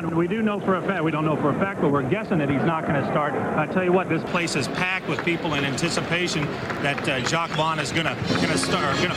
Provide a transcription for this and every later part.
Vaughn. We do know for a fact, we don't know for a fact, but we're guessing that he's not going to start. I tell you what, this place is packed with people in anticipation that Jacque Vaughn is going to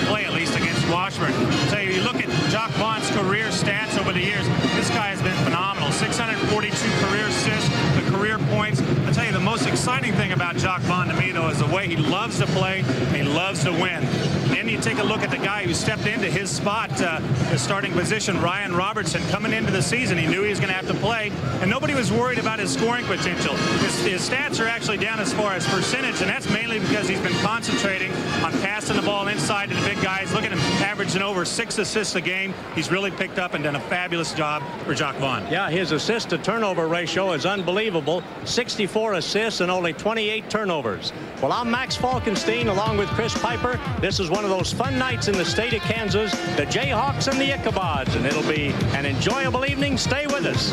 play at least against Washburn. So you look at Jacque Vaughn's career stats over the years. This guy has been phenomenal. 642 career assists, the career points. I tell you, the most exciting thing about Jacque Vaughn to me, though, is the way he loves to play. He loves to win. Then you take a look at the guy who stepped into his spot, the starting position, Ryan Robertson, coming into the season. He knew he was going to have to play, and nobody was worried about his scoring potential. His stats are actually down as far as percentage, and that's mainly because he's been concentrating on passing the ball inside to the big guys. Look at him averaging over 6 assists a game. He's really picked up and done a fabulous job for Jacque Vaughn. Yeah, his assist-to-turnover ratio is unbelievable. 64 assists and only 28 turnovers. Well, I'm Max Falkenstein along with Chris Piper. This is one of those fun nights in the state of Kansas, the Jayhawks and the Ichabods, and it'll be an enjoyable evening. Stay with us.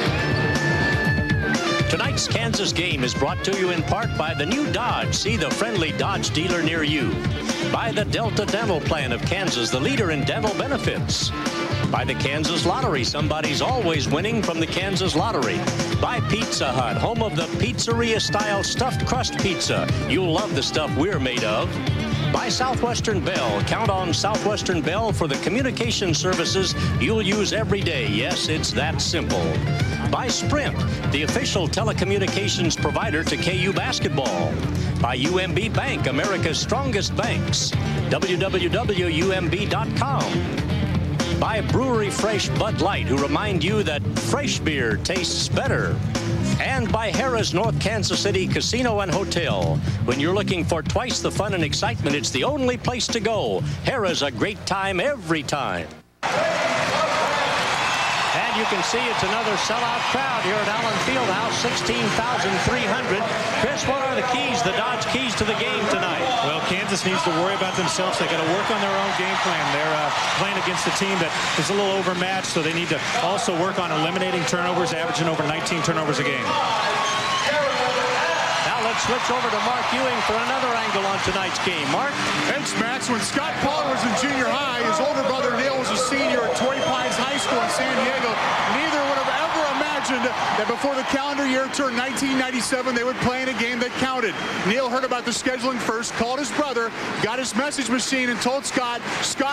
Tonight's Kansas game is brought to you in part by the new Dodge. See the friendly Dodge dealer near you. By the Delta Dental Plan of Kansas, the leader in dental benefits. By the Kansas Lottery, somebody's always winning from the Kansas Lottery. By Pizza Hut, home of the pizzeria-style stuffed crust pizza. You'll love the stuff we're made of. By Southwestern Bell. Count on Southwestern Bell for the communication services you'll use every day. Yes, it's that simple. By Sprint, the official telecommunications provider to KU basketball. By UMB Bank, America's strongest banks. www.umb.com. By Brewery Fresh Bud Light, who remind you that fresh beer tastes better. And by Harrah's North Kansas City Casino and Hotel. When you're looking for twice the fun and excitement, it's the only place to go. Harrah's, a great time every time. And you can see it's another sellout crowd here at Allen Fieldhouse, 16,300. Chris, what are the keys, the Dodge keys to the game tonight? Well, Kansas needs to worry about themselves. They got to work on their own game plan. They're playing against a team that is a little overmatched, so they need to also work on eliminating turnovers, averaging over 19 turnovers a game. Now let's switch over to Mark Ewing for another angle on tonight's game. Mark? Thanks, Max. When Scott Pollard was in junior high, his older brother Neil was a senior at Torrey Pines High School in San Diego. Neither would have ever imagined that before the calendar year turned 1997, they would play in a game that counted. Neil heard about the scheduling first, called his brother, got his message machine, and told Scott,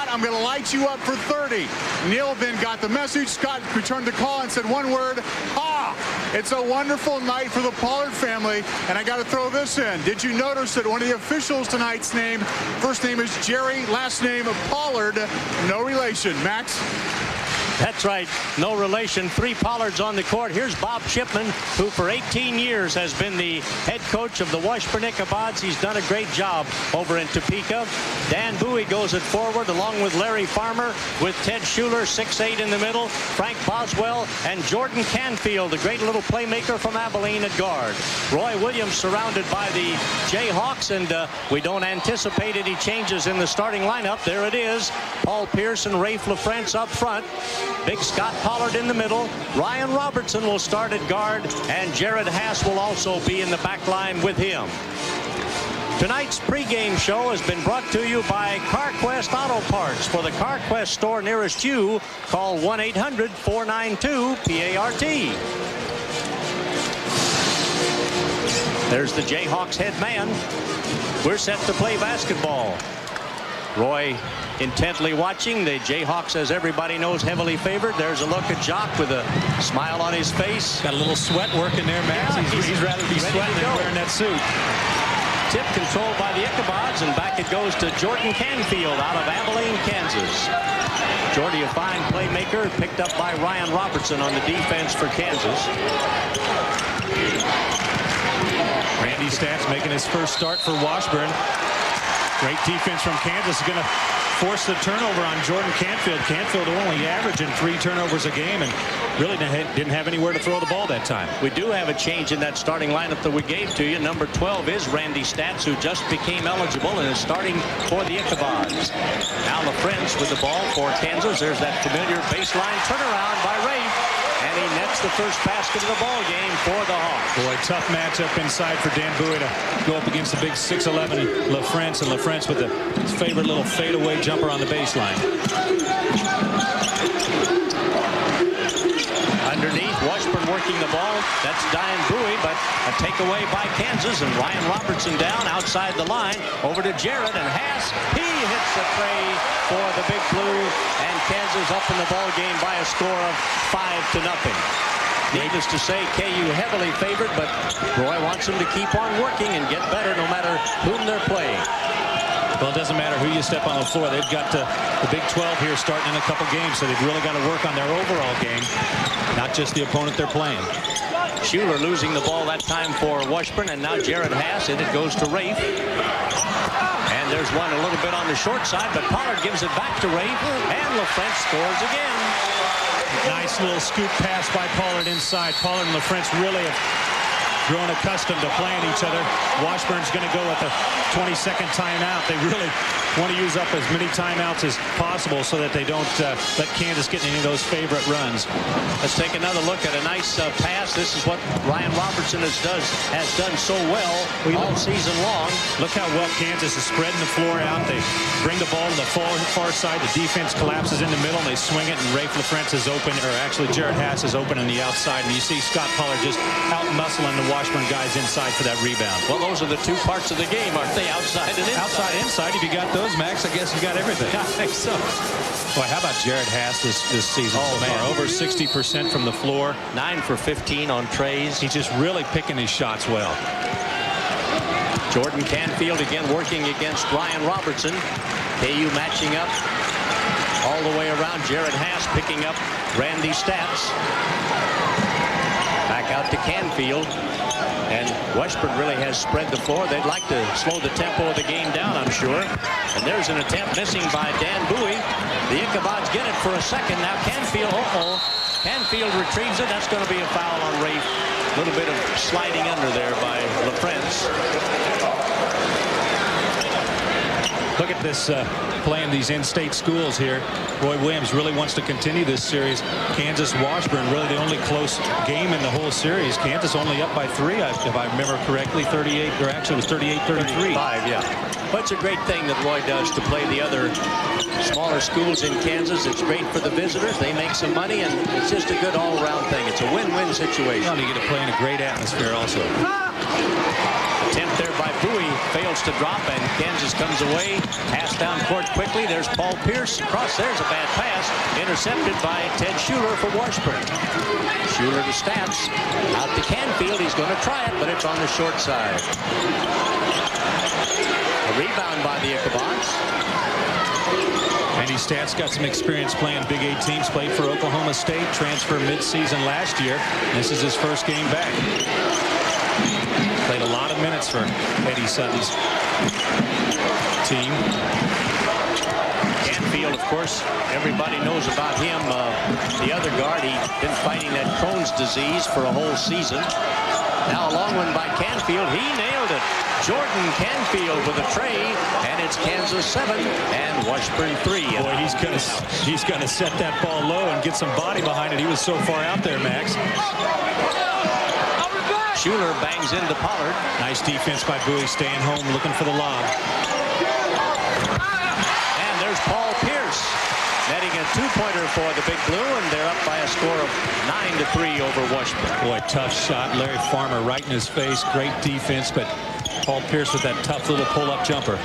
I'm going to light you up for 30. Neil then got the message. Scott returned the call and said one word, ha! It's a wonderful night for the Pollard family, and I got to throw this in. Did you notice that one of the officials tonight's name, first name is Jerry, last name Pollard, no relation. Max? That's right, no relation. 3 Pollards on the court. Here's Bob Shipman, who for 18 years has been the head coach of the Washburn Ichabods. He's done a great job over in Topeka. Dan Bowie goes at forward along with Larry Farmer, with Ted Schuler, 6'8" in the middle, Frank Boswell, and Jordan Canfield, a great little playmaker from Abilene at guard. Roy Williams surrounded by the Jayhawks, and we don't anticipate any changes in the starting lineup. There it is. Paul Pearson, Rafe LaFrance up front. Big Scott Pollard in the middle. Ryan Robertson will start at guard, and Jared Haas will also be in the back line with him. Tonight's pregame show has been brought to you by CarQuest Auto Parts. For the CarQuest store nearest you, call 1-800-492-PART. There's the Jayhawks head man. We're set to play basketball. Roy intently watching. The Jayhawks, as everybody knows, heavily favored. There's a look at Jacque with a smile on his face. Got a little sweat working there, Max. Yeah, he's rather be sweating than wearing that suit. Tip controlled by the Ichabods, and back it goes to Jordan Canfield out of Abilene, Kansas. Jordy, a fine playmaker, picked up by Ryan Robertson on the defense for Kansas. Randy Stats making his first start for Washburn. Great defense from Kansas is going to force the turnover on Jordan Canfield. Canfield only averaging 3 turnovers a game and really didn't have anywhere to throw the ball that time. We do have a change in that starting lineup that we gave to you. Number 12 is Randy Stats, who just became eligible and is starting for the Ichabods. Now LaFrance with the ball for Kansas. There's that familiar baseline turnaround by Rafe. And he nets the first basket of the ball game for the Hawks. Boy, tough matchup inside for Dan Bowie to go up against the big 6'11" LaFrance, and LaFrance with his favorite little fadeaway jumper on the baseline. Underneath, Washburn That's Diane Bowie, but a takeaway by Kansas, and Ryan Robertson down outside the line. Over to Jarrett, and Haas, he hits the tray for the Big Blue, and Kansas up in the ball game by a score of 5-0. Needless to say, KU heavily favored, but Roy wants them to keep on working and get better no matter whom they're playing. Well, it doesn't matter who you step on the floor. They've got the Big 12 here starting in a couple games, so they've really got to work on their overall game, not just the opponent they're playing. Schuler losing the ball that time for Washburn, and now Jared Haas, and it goes to Rafe. And there's one a little bit on the short side, but Pollard gives it back to Rafe, and LaFrentz scores again. Nice little scoop pass by Pollard inside. Pollard and LaFrentz really have grown accustomed to playing each other. Washburn's going to go with a 22nd timeout. They really want to use up as many timeouts as possible so that they don't let Kansas get any of those favorite runs. Let's take another look at a nice pass. This is what Ryan Robertson has done so well all season long. Look how well Kansas is spreading the floor out. They bring the ball to the far side. The defense collapses in the middle, and they swing it, and Rafe LaFrentz is open, or actually Jared Haas is open on the outside, and you see Scott Pollard just out-muscling the Washburn guys inside for that rebound. Well, those are the two parts of the game, aren't they? Outside and inside. Outside, inside. If you got those, Max, I guess you got everything. I think so. Boy, how about Jared Haas this season? Oh, man. Over 60% from the floor. 9 for 15 on trays. He's just really picking his shots well. Jordan Canfield again working against Ryan Robertson. KU matching up all the way around. Jared Haas picking up Randy Stats. Back out to Canfield. And Washburn really has spread the floor. They'd like to slow the tempo of the game down, I'm sure. And there's an attempt missing by Dan Bowie. The Ichabods get it for a second. Now Canfield, Canfield retrieves it. That's going to be a foul on Rafe. A little bit of sliding under there by LaFrentz. Look at this playing these in-state schools here. Roy Williams really wants to continue this series. Kansas-Washburn, really the only close game in the whole series. Kansas only up by 3, if I remember correctly, 38, or actually it was 38-33. 5, yeah. But it's a great thing that Roy does to play the other smaller schools in Kansas. It's great for the visitors. They make some money, and it's just a good all-around thing. It's a win-win situation. Well, you get to play in a great atmosphere also. Attempt there by Bowie fails to drop, and Kansas comes away. Pass down court quickly. There's Paul Pierce across. There's a bad pass. Intercepted by Ted Schuler for Washburn. Schuler to Stats. Out to Canfield. He's going to try it, but it's on the short side. A rebound by the Ichabods. Andy Stats got some experience playing Big 8 teams. Played for Oklahoma State. Transferred mid-season last year. This is his first game back. Played a lot of minutes for Eddie Sutton's team. Canfield, of course, everybody knows about him. The other guard, he's been fighting that Crohn's disease for a whole season. Now a long one by Canfield. He nailed it. Jordan Canfield with a tray, and it's Kansas 7 and Washburn 3. Boy, he's gonna set that ball low and get some body behind it. He was so far out there, Max. Schuler bangs into Pollard. Nice defense by Bowie, staying home, looking for the lob. And there's Paul Pierce netting a 2-pointer for the Big Blue, and they're up by a score of 9-3 over Washburn. Boy, tough shot. Larry Farmer right in his face. Great defense, but Paul Pierce with that tough little pull-up jumper.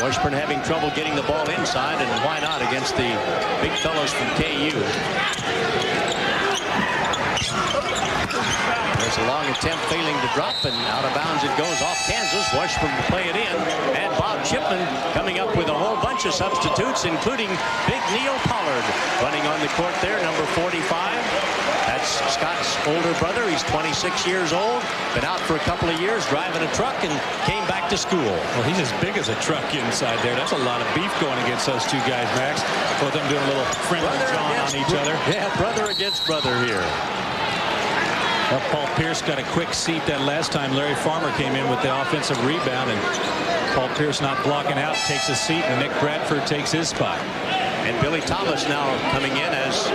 Washburn having trouble getting the ball inside, and why not against the big fellows from KU. There's a long attempt failing to drop, and out of bounds it goes off Kansas. Washburn will play it in, and Bob Chipman coming up with a whole bunch of substitutes, including Big Neil Pollard running on the court there, number 45. That's Scott's older brother. He's 26 years old, been out for a couple of years driving a truck, and came back to school. Well, he's as big as a truck inside there. That's a lot of beef going against those two guys, Max. Both of them doing a little friendly jawing on each other. Yeah, brother against brother here. Well, Paul Pierce got a quick seat that last time Larry Farmer came in with the offensive rebound, and Paul Pierce not blocking out, takes a seat, and Nick Bradford takes his spot. And Billy Thomas now coming in as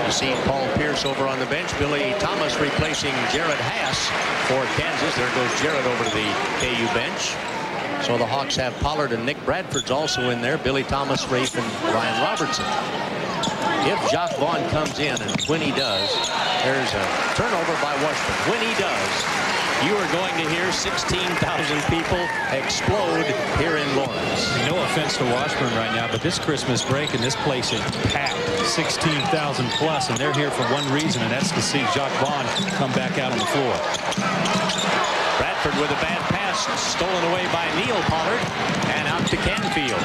you see Paul Pierce over on the bench. Billy Thomas replacing Jared Haas for Kansas. There goes Jared over to the KU bench. So the Hawks have Pollard and Nick Bradford's also in there. Billy Thomas, Rafe, and Ryan Robertson. if Jacque Vaughn comes in, and when he does, there's a turnover by Washburn. When he does, you are going to hear 16,000 people explode here in Lawrence. No offense to Washburn right now, but this Christmas break and this place is packed, 16,000 plus, and they're here for one reason, and that's to see Jacque Vaughn come back out on the floor. Bradford with a bad pass, stolen away by Neil Pollard, and out to Canfield.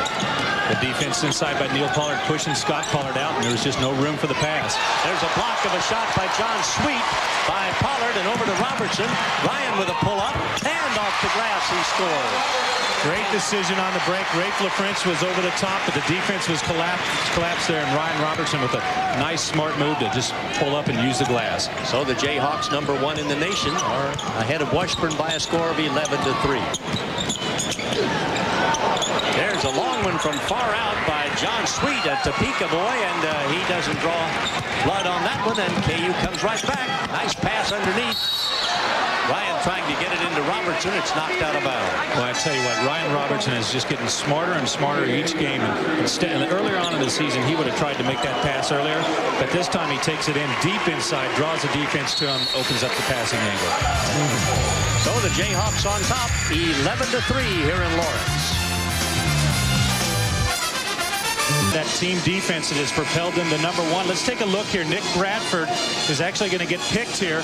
The defense inside by Neil Pollard pushing Scott Pollard out, and there was just no room for the pass. There's a block of a shot by John Sweet by Pollard, and over to Robertson. Ryan with a pull-up, and off the glass he scores. Great decision on the break. Rafe LaFrance was over the top, but the defense was collapsed there, and Ryan Robertson with a nice, smart move to just pull up and use the glass. So the Jayhawks, #1 in the nation, are ahead of Washburn by a score of 11-3. There's a long one from far out by John Sweet, a Topeka boy, and he doesn't draw blood on that one, and KU comes right back. Nice pass underneath. Ryan trying to get it into Robertson. It's knocked out of bounds. Well, I tell you what, Ryan Robertson is just getting smarter and smarter each game. And earlier on in the season, he would have tried to make that pass earlier, but this time he takes it in deep inside, draws the defense to him, opens up the passing angle. So the Jayhawks on top, 11-3 here in Lawrence. That team defense that has propelled them to #1. Let's take a look here. Nick Bradford is actually going to get picked here.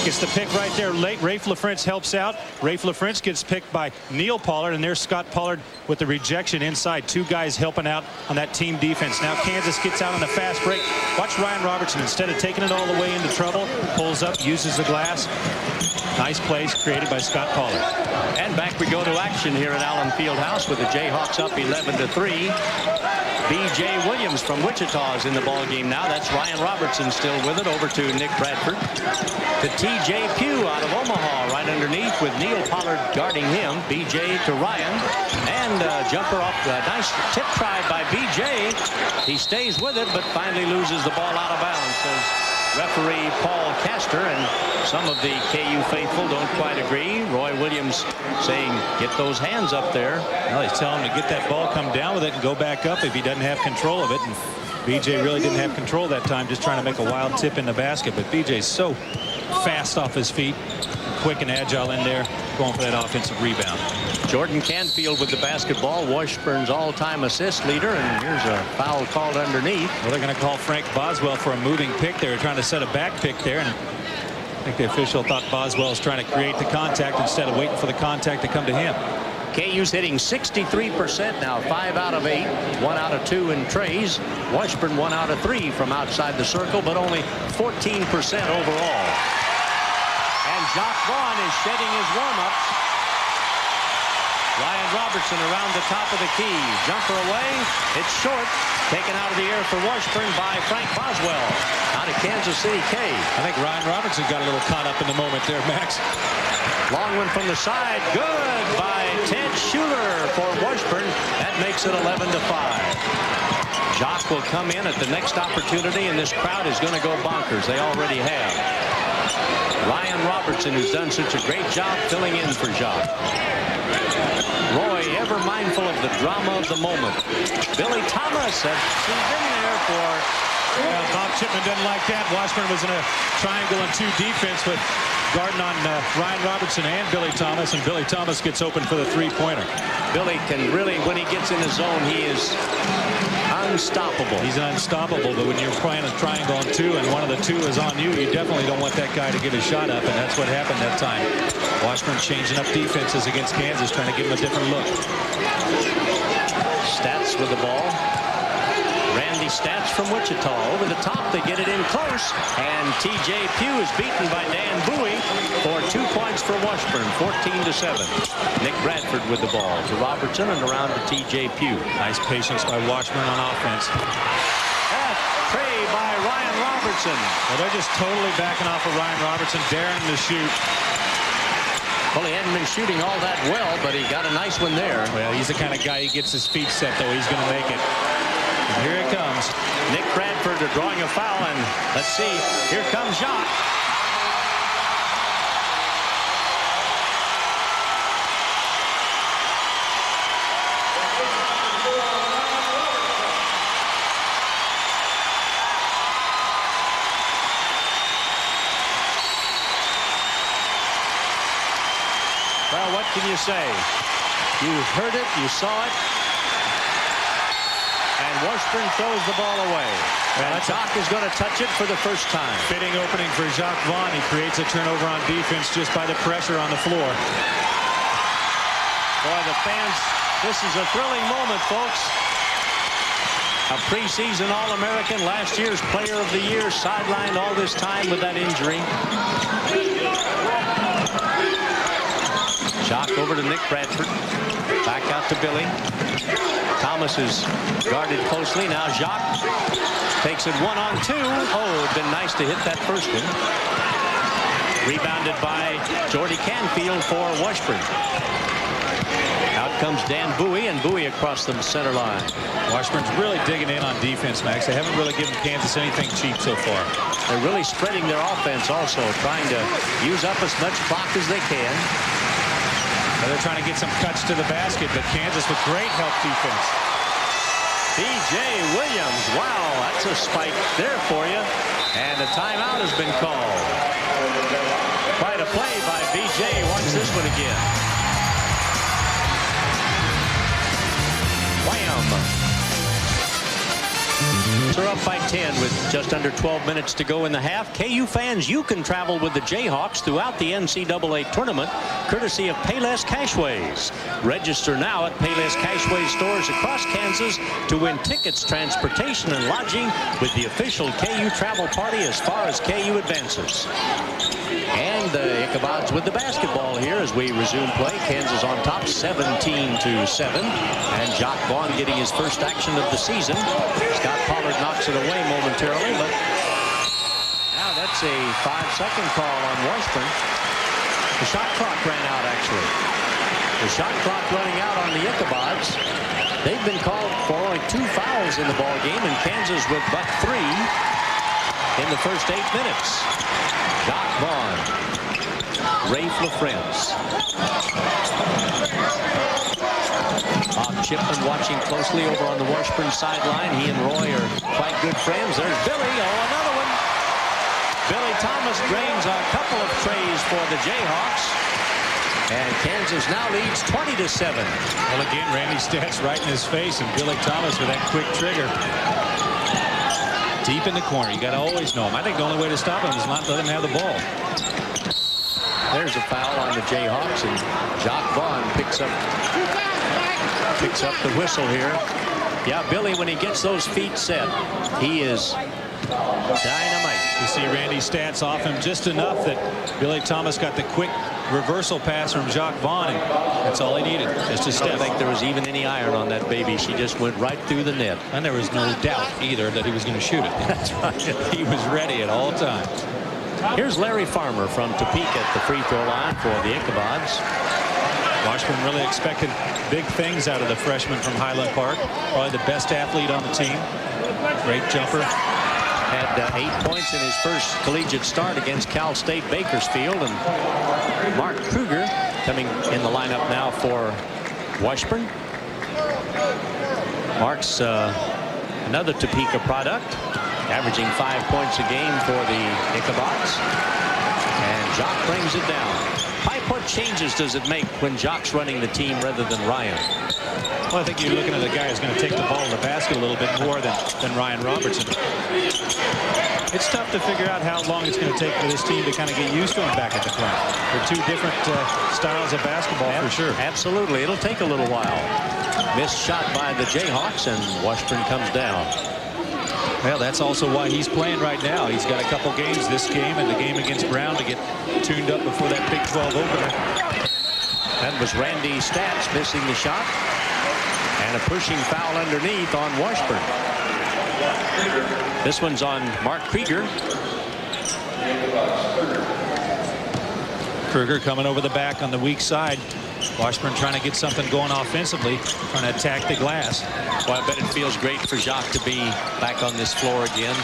Gets the pick right there late. Rafe LaFrance helps out. Rafe LaFrance gets picked by Neil Pollard, and there's Scott Pollard with the rejection inside. Two guys helping out on that team defense. Now Kansas gets out on the fast break. Watch Ryan Robertson. Instead of taking it all the way into trouble, pulls up, uses the glass. Nice plays created by Scott Pollard. And back we go to action here at Allen Fieldhouse with the Jayhawks up 11-3. B.J. Williams from Wichita is in the ball game now. That's Ryan Robertson still with it. Over to Nick Bradford. To T.J. Pugh out of Omaha right underneath with Neil Pollard guarding him. B.J. to Ryan. And jumper off. Nice tip try by B.J. He stays with it, but finally loses the ball out of bounds, says referee Paul Castor, and some of the KU faithful don't quite agree. Roy Williams saying, get those hands up there. Well, he's telling him to get that ball, come down with it, and go back up if he doesn't have control of it. And BJ really didn't have control that time, just trying to make a wild tip in the basket. But BJ's so fast off his feet, quick and agile in there, going for that offensive rebound. Jordan Canfield with the basketball, Washburn's all-time assist leader, and here's a foul called underneath. Well, they're going to call Frank Boswell for a moving pick. They were trying to set a back pick there, and I think the official thought Boswell was trying to create the contact instead of waiting for the contact to come to him. KU's hitting 63% now, 5 out of 8, 1 out of 2 in trays. Washburn 1 out of 3 from outside the circle, but only 14% overall. And Jacque Vaughn is shedding his warm-ups. Ryan Robertson around the top of the key. Jumper away. It's short. Taken out of the air for Washburn by Frank Boswell. Out of Kansas City K. I think Ryan Robertson got a little caught up in the moment there, Max. Long one from the side. Good by Ted Schuler for Washburn. That makes it 11-5. Jacque will come in at the next opportunity, and this crowd is going to go bonkers. They already have. Ryan Robertson, who's done such a great job filling in for Jacque. Roy, ever mindful of the drama of the moment. Billy Thomas has been there for... Bob Chipman doesn't like that. Washburn was in a triangle and 2 defense with guarding on Ryan Robertson and Billy Thomas, and Billy Thomas gets open for the three-pointer. Billy can really, when he gets in his zone, he is unstoppable. He's unstoppable, but when you're playing a triangle on 2 and one of the 2 is on you, you definitely don't want that guy to get a shot up, and that's what happened that time. Washburn changing up defenses against Kansas, trying to give him a different look. Stats with the ball. Randy Stats from Wichita. Over the top, they get it in close. And T.J. Pugh is beaten by Dan Bowie for 2 points for Washburn, 14-7. Nick Bradford with the ball to Robertson and around to T.J. Pugh. Nice patience by Washburn on offense. That tray by Ryan Robertson. Well, they're just totally backing off of Ryan Robertson, daring him to shoot. Well, he hadn't been shooting all that well, but he got a nice one there. Well, he's the kind of guy, he gets his feet set, though. He's going to make it. And here it comes. Nick Bradford drawing a foul, and let's see. Here comes Jacque. can you say? You heard it, you saw it. And Washburn throws the ball away. And Jacque is going to touch it for the first time. Fitting opening for Jacque Vaughn. He creates a turnover on defense just by the pressure on the floor. Boy, the fans, this is a thrilling moment, folks. A preseason All-American, last year's Player of the Year, sidelined all this time with that injury. Jacque over to Nick Bradford. Back out to Billy. Thomas is guarded closely. Now Jacque takes it 1-on-2. Oh, it'd been nice to hit that first one. Rebounded by Jordy Canfield for Washburn. Out comes Dan Bowie, and Bowie across the center line. Washburn's really digging in on defense, Max. They haven't really given Kansas anything cheap so far. They're really spreading their offense also, trying to use up as much clock as they can. They're trying to get some cuts to the basket, but Kansas with great help defense. B.J. Williams, wow, that's a spike there for you. And a timeout has been called. Quite a play by B.J. Watch this one again. Wham! They're up by 10 with just under 12 minutes to go in the half. KU fans, you can travel with the Jayhawks throughout the NCAA tournament, courtesy of Payless Cashways. Register now at Payless Cashways stores across Kansas to win tickets, transportation, and lodging with the official KU travel party as far as KU advances. And the Ichabod's with the basketball here as we resume play. Kansas on top 17-7. And Jacque Vaughn getting his first action of the season. Scott Pollard knocks it away momentarily, but now that's a 5-second call on Washburn. The shot clock ran out, actually. The shot clock running out on the Ichabod's. They've been called for only 2 fouls in the ball game, and Kansas with but 3 in the first 8 minutes. Jacque Vaughn, Rafe LaFrance. Bob Chipman watching closely over on the Washburn sideline. He and Roy are quite good friends. There's Billy. Oh, another one. Billy Thomas drains a couple of trays for the Jayhawks. And Kansas now leads 20-7. Well, again, Randy Stats right in his face, and Billy Thomas with that quick trigger. Deep in the corner. You got to always know him. I think the only way to stop him is not let him have the ball. There's a foul on the Jayhawks, and Jacque Vaughn picks up the whistle here. Yeah, Billy, when he gets those feet set, he is dynamite. You see Randy Stats off him just enough that Billy Thomas got the quick reversal pass from Jacque Vaughn, and that's all he needed, just a step. I don't think there was even any iron on that baby. She just went right through the net. And there was no doubt either that he was going to shoot it. That's right. He was ready at all times. Here's Larry Farmer from Topeka at the free throw line for the Ichabod's. Washburn really expected big things out of the freshman from Highland Park. Probably the best athlete on the team. Great jumper. Had 8 points in his first collegiate start against Cal State Bakersfield. And Mark Kruger coming in the lineup now for Washburn. Mark's another Topeka product, averaging 5 points a game for the Ichabod's. And Jacque brings it down. Mike, what changes does it make when Jacque's running the team rather than Ryan? Well, I think you're looking at a guy who's going to take the ball in the basket a little bit more than Ryan Robertson. It's tough to figure out how long it's going to take for this team to kind of get used to him back at the front. They're two different styles of basketball for sure. Absolutely. It'll take a little while. Missed shot by the Jayhawks, and Washburn comes down. Well, that's also why he's playing right now. He's got a couple games, this game and the game against Brown, to get tuned up before that Big 12 opener. That was Randy Stats missing the shot. And a pushing foul underneath on Washburn. This one's on Mark Krieger. Kruger coming over the back on the weak side. Washburn trying to get something going offensively, trying to attack the glass. Well, I bet it feels great for Jacque to be back on this floor again.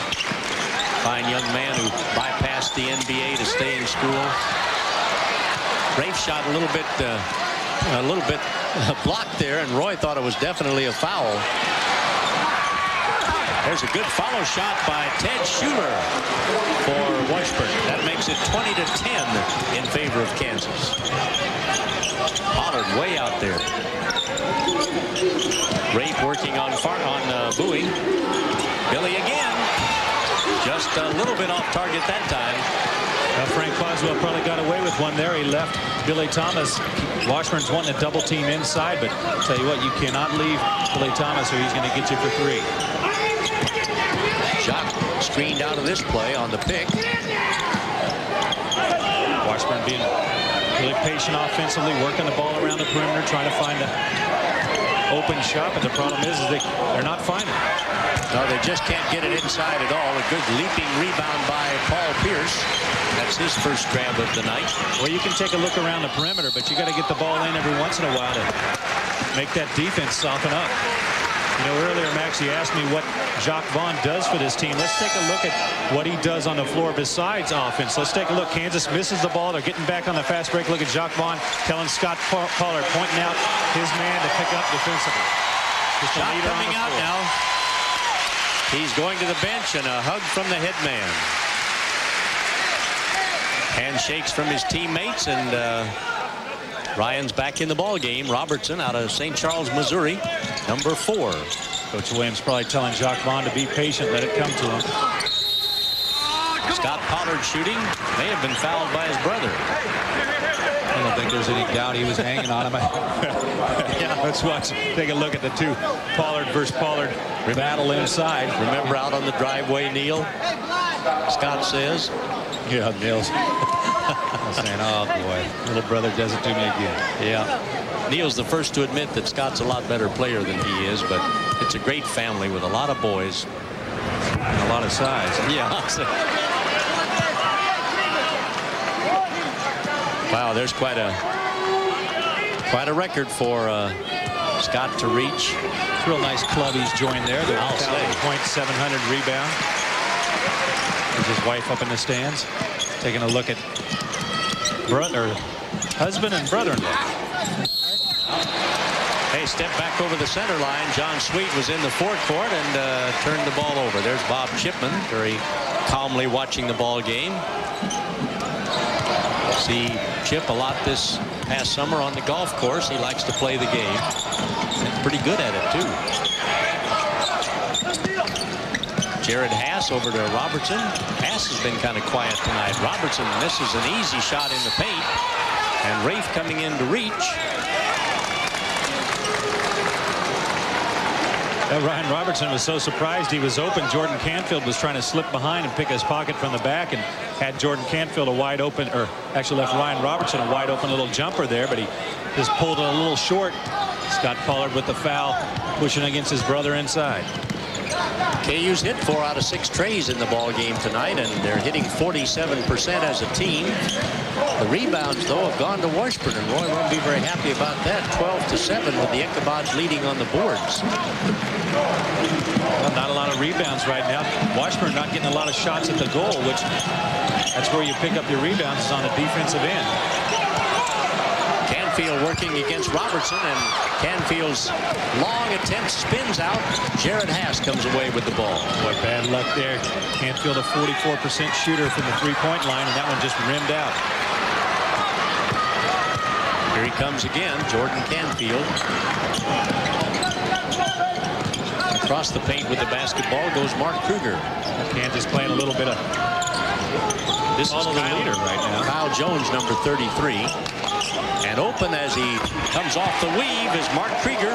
Fine young man who bypassed the NBA to stay in school. Rafe shot a little bit blocked there, and Roy thought it was definitely a foul. There's a good follow shot by Ted Schuler for Washburn. That makes it 20-10 in favor of Kansas. Pollard way out there. Rape working on Bowie. Billy again. Just a little bit off target that time. Frank Boswell probably got away with one there. He left Billy Thomas. Washburn's wanting a double team inside, but tell you what, you cannot leave Billy Thomas or he's going to get you for 3. Jacque screened out of this play on the pick. Washburn being really patient offensively, working the ball around the perimeter, trying to find an open shot, but the problem is they're not finding it. No, they just can't get it inside at all. A good leaping rebound by Paul Pierce. That's his first grab of the night. Well, you can take a look around the perimeter, but you got to get the ball in every once in a while to make that defense soften up. You know, earlier, Max, you asked me what Jacque Vaughn does for this team. Let's take a look at what he does on the floor besides offense. Let's take a look. Kansas misses the ball. They're getting back on the fast break. Look at Jacque Vaughn telling Scott Pollard, pointing out his man to pick up defensively. Shot coming out now. He's going to the bench, and a hug from the head man. Handshakes from his teammates, and Ryan's back in the ball game. Robertson out of St. Charles, Missouri, number 4. Coach Williams probably telling Jacque Vaughn to be patient, let it come to him. Scott Pollard shooting, may have been fouled by his brother. I don't think there's any doubt he was hanging on him. Yeah, let's watch. Take a look at the two Pollard versus Pollard battle inside. Remember out on the driveway, Neil? Scott says. Yeah, Neil's saying, oh boy, little brother does it to me again. Yeah. Neil's the first to admit that Scott's a lot better player than he is, but it's a great family with a lot of boys. And a lot of size. Yeah. Wow, there's quite a record for Scott to reach. It's a real nice club he's joined there. The 1,700 rebound. With his wife up in the stands, taking a look at husband and brother-in-law. Hey, step back over the center line. John Sweet was in the forecourt and turned the ball over. There's Bob Chipman, very calmly watching the ball game. See Chip a lot this past summer on the golf course. He likes to play the game. He's pretty good at it, too. Jared Haas over to Robertson. Haas has been kind of quiet tonight. Robertson misses an easy shot in the paint. And Rafe coming in to reach. Ryan Robertson was so surprised he was open. Jordan Canfield was trying to slip behind and pick his pocket from the back and had Jordan Canfield a wide open, or actually left Ryan Robertson a wide open little jumper there, but he just pulled it a little short. Scott Pollard with the foul, pushing against his brother inside. KU's hit 4 out of 6 trays in the ball game tonight, and they're hitting 47% as a team. The rebounds, though, have gone to Washburn, and Roy won't be very happy about that. 12-7 with the Ichabods leading on the boards. Well, not a lot of rebounds right now. Washburn not getting a lot of shots at the goal, which that's where you pick up your rebounds, is on the defensive end. Canfield working against Robertson, and Canfield's long attempt spins out. Jared Haas comes away with the ball. Boy, bad luck there. Canfield a 44% shooter from the three-point line, and that one just rimmed out. Here he comes again, Jordan Canfield. Across the paint with the basketball goes Mark Kruger. Kansas playing a little bit of this is the leader right now. Kyle Jones, number 33. And open as he comes off the weave is Mark Krieger.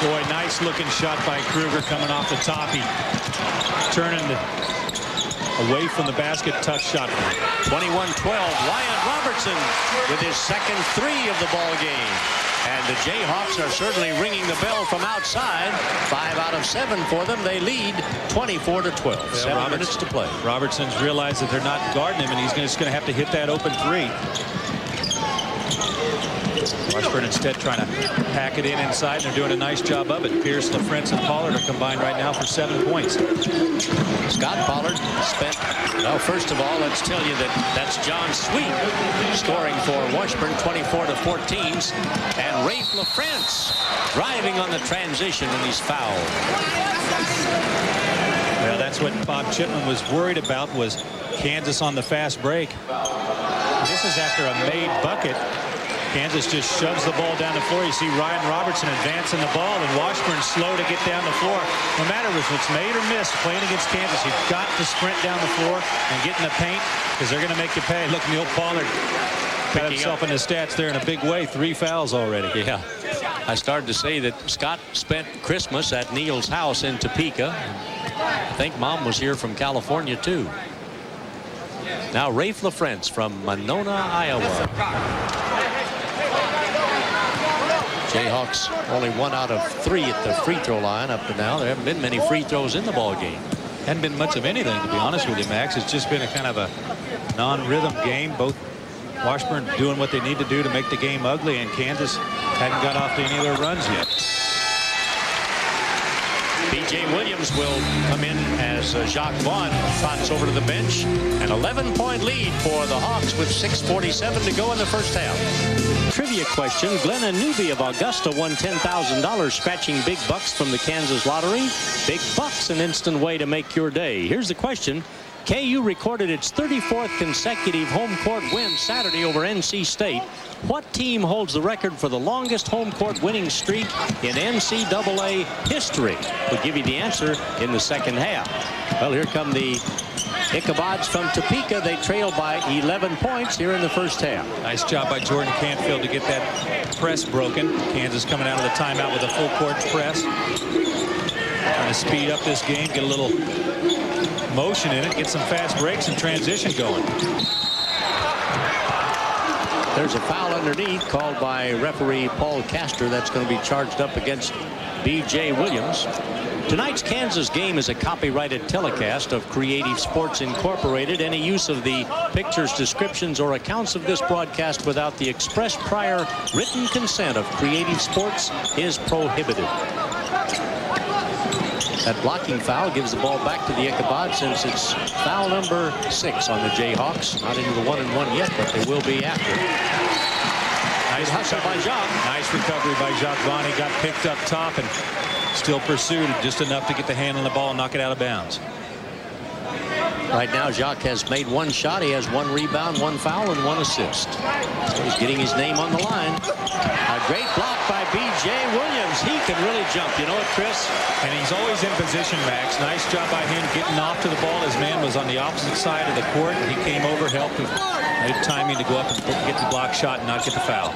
Boy, nice looking shot by Kruger coming off the top. He turning away from the basket, tough shot. 21-12, Wyatt Robertson with his second 3 of the ball game. And the Jayhawks are certainly ringing the bell from outside. 5 out of 7 for them. They lead 24-12. 7 minutes to play. Robertson's realized that they're not guarding him, and he's just going to have to hit that open 3. Washburn instead trying to pack it in inside, and they're doing a nice job of it. Pierce, LaFrentz, and Pollard are combined right now for 7 points. Scott Pollard spent, well, first of all, let's tell you that that's John Sweet scoring for Washburn, 24-14, and Rafe LaFrentz driving on the transition, and he's fouled. Well, that's what Bob Chipman was worried about, was Kansas on the fast break. This is after a made bucket. Kansas just shoves the ball down the floor. You see Ryan Robertson advancing the ball, and Washburn slow to get down the floor. No matter if it's made or missed, playing against Kansas, you've got to sprint down the floor and get in the paint, because they're going to make you pay. Look, Neil Pollard got himself in the stats there in a big way. 3 fouls already. Yeah. I started to say that Scott spent Christmas at Neil's house in Topeka. I think Mom was here from California, too. Now Rafe LaFrentz from Monona, Iowa. Jayhawks only 1 out of 3 at the free throw line up to now. There haven't been many free throws in the ball game. Hadn't been much of anything, to be honest with you, Max. It's just been a kind of a non-rhythm game. Both Washburn doing what they need to do to make the game ugly, and Kansas hadn't got off to any of their runs yet. B.J. Williams will come in as Jacque Vaughn trots over to the bench. An 11-point lead for the Hawks with 6:47 to go in the first half. Trivia question. Glenna Newby of Augusta won $10,000 scratching big bucks from the Kansas lottery. Big bucks, an instant way to make your day. Here's the question. KU recorded its 34th consecutive home court win Saturday over NC State. What team holds the record for the longest home court winning streak in NCAA history? We'll give you the answer in the second half. Well, here come the Ichabods from Topeka. They trail by 11 points here in the first half. Nice job by Jordan Canfield to get that press broken. Kansas coming out of the timeout with a full court press. Trying to speed up this game, get a little motion in it, get some fast breaks and transition going. There's a foul underneath called by referee Paul Castor. That's going to be charged up against B.J. Williams. Tonight's Kansas game is a copyrighted telecast of Creative Sports Incorporated. Any use of the pictures, descriptions, or accounts of this broadcast without the express prior written consent of Creative Sports is prohibited. That blocking foul gives the ball back to the Ichabod, since it's foul number 6 on the Jayhawks. Not into the 1-and-1 yet, but they will be after. Nice hustle by Jacque. Nice recovery by Jacque Vaughn. He got picked up top and still pursued just enough to get the hand on the ball and knock it out of bounds. Right now, Jacque has made 1 shot. He has 1 rebound, 1 foul, and 1 assist. So he's getting his name on the line. A great block by B.J. Williams. He can really jump. You know it, Chris? And he's always in position, Max. Nice job by him getting off to the ball. His man was on the opposite side of the court. He came over, helped him. Good timing to go up and get the block shot and not get the foul.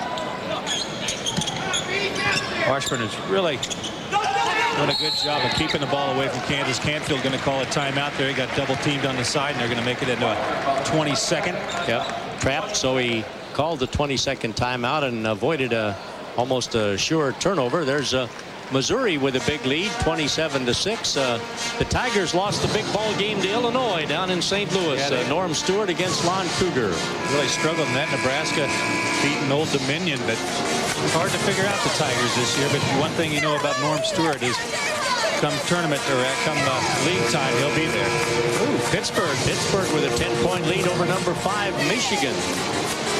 Washburn is really doing a good job of keeping the ball away from Kansas. Canfield going to call a timeout there. He got double teamed on the side, and they're going to make it into a 22nd. Yep. Trapped, so he called the 22nd timeout and avoided almost a sure turnover. There's Missouri with a big lead, 27-6. The Tigers lost the big ball game to Illinois down in St. Louis. Norm Stewart against Lon Kruger. Really struggled in that. Nebraska beating Old Dominion, but it's hard to figure out the Tigers this year. But one thing you know about Norm Stewart is come tournament or come league time, he'll be there. Ooh, Pittsburgh with a 10-point lead over number 5 Michigan.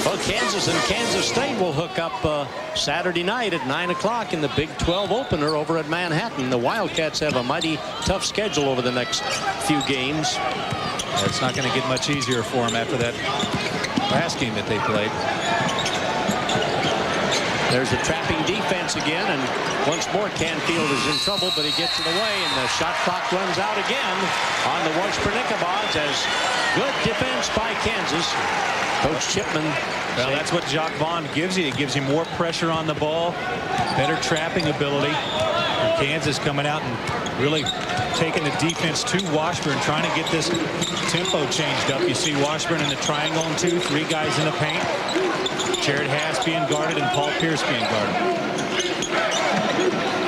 Well, Kansas and Kansas State will hook up Saturday night at 9 o'clock in the Big 12 opener over at Manhattan. The Wildcats have a mighty tough schedule over the next few games. It's not going to get much easier for them after that last game that they played. There's a trapping defense again, and once more Canfield is in trouble, but he gets it away, and the shot clock runs out again on the Washburn Ichabods as good defense by Kansas. Coach Chipman. Well, that's what Jacque Vaughn gives you. It gives you more pressure on the ball, better trapping ability. And Kansas coming out and really taking the defense to Washburn, trying to get this tempo changed up. You see Washburn in the triangle and 2, 3 guys in the paint. Jared Haas being guarded and Paul Pierce being guarded.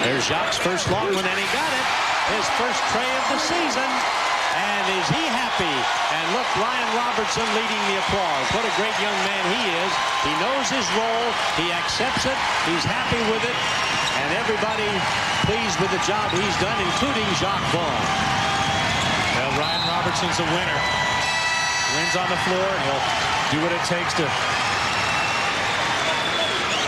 There's Jacque's first long one, and he got it. His first tray of the season. And is he happy? And look, Ryan Robertson leading the applause. What a great young man he is. He knows his role. He accepts it. He's happy with it. And everybody pleased with the job he's done, including Jacque Vaughn. Well, Ryan Robertson's a winner. Wins on the floor, and he'll do what it takes to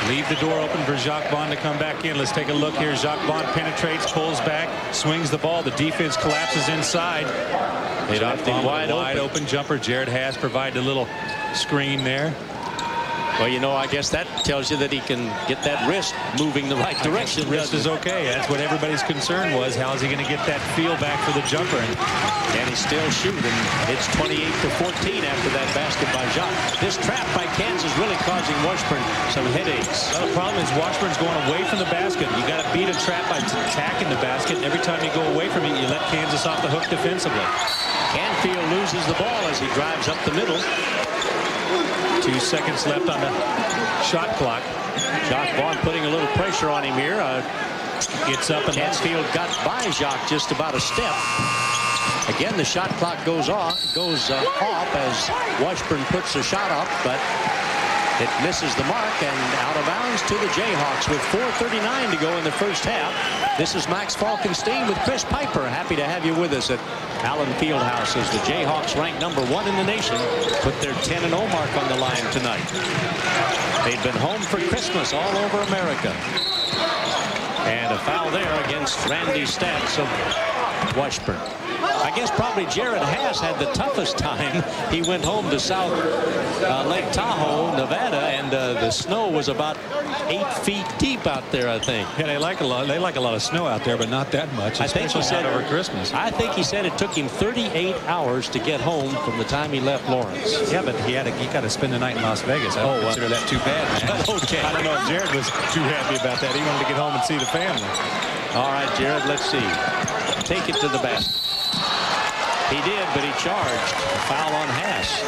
leave the door open for Jacque Vaughn to come back in. Let's take a look here. Jacque Vaughn penetrates, pulls back, swings the ball. The defense collapses inside. Jacque Vaughn wide open jumper. Jared Haas provided a little screen there. Well, you know, I guess that tells you that he can get that wrist moving the right direction. Wrist is okay. That's what everybody's concern was. How is he going to get that feel back for the jumper? And he's still shooting. It's 28-14 after that basket by Jacque. This trap by Kansas really causing Washburn some headaches. Well, the problem is Washburn's going away from the basket. You got to beat a trap by attacking the basket. And every time you go away from it, you let Kansas off the hook defensively. Canfield loses the ball as he drives up the middle. 2 seconds left on the shot clock. Jacque Vaughn putting a little pressure on him here. Gets up and Canfield got by Jacque just about a step. Again, the shot clock goes off as Washburn puts the shot up, but it misses the mark and out of bounds to the Jayhawks with 4:39 to go in the first half. This is Max Falkenstein with Chris Piper. Happy to have you with us at Allen Fieldhouse as the Jayhawks, ranked #1 in the nation, put their 10-0 mark on the line tonight. They've been home for Christmas all over America. And a foul there against Randy Stats of Washburn. I guess probably Jared Haas had the toughest time. He went home to South Lake Tahoe, Nevada, and the snow was about 8 feet deep out there, I think. Yeah, they like a lot of snow out there, but not that much. I think he said over Christmas. I think he said it took him 38 hours to get home from the time he left Lawrence. Yeah, but he got to spend the night in Las Vegas. I don't consider that too bad, man. Okay. I don't know if Jared was too happy about that. He wanted to get home and see the family. All right, Jared, let's see. Take it to the basket. He did, but he charged. Foul on Haas.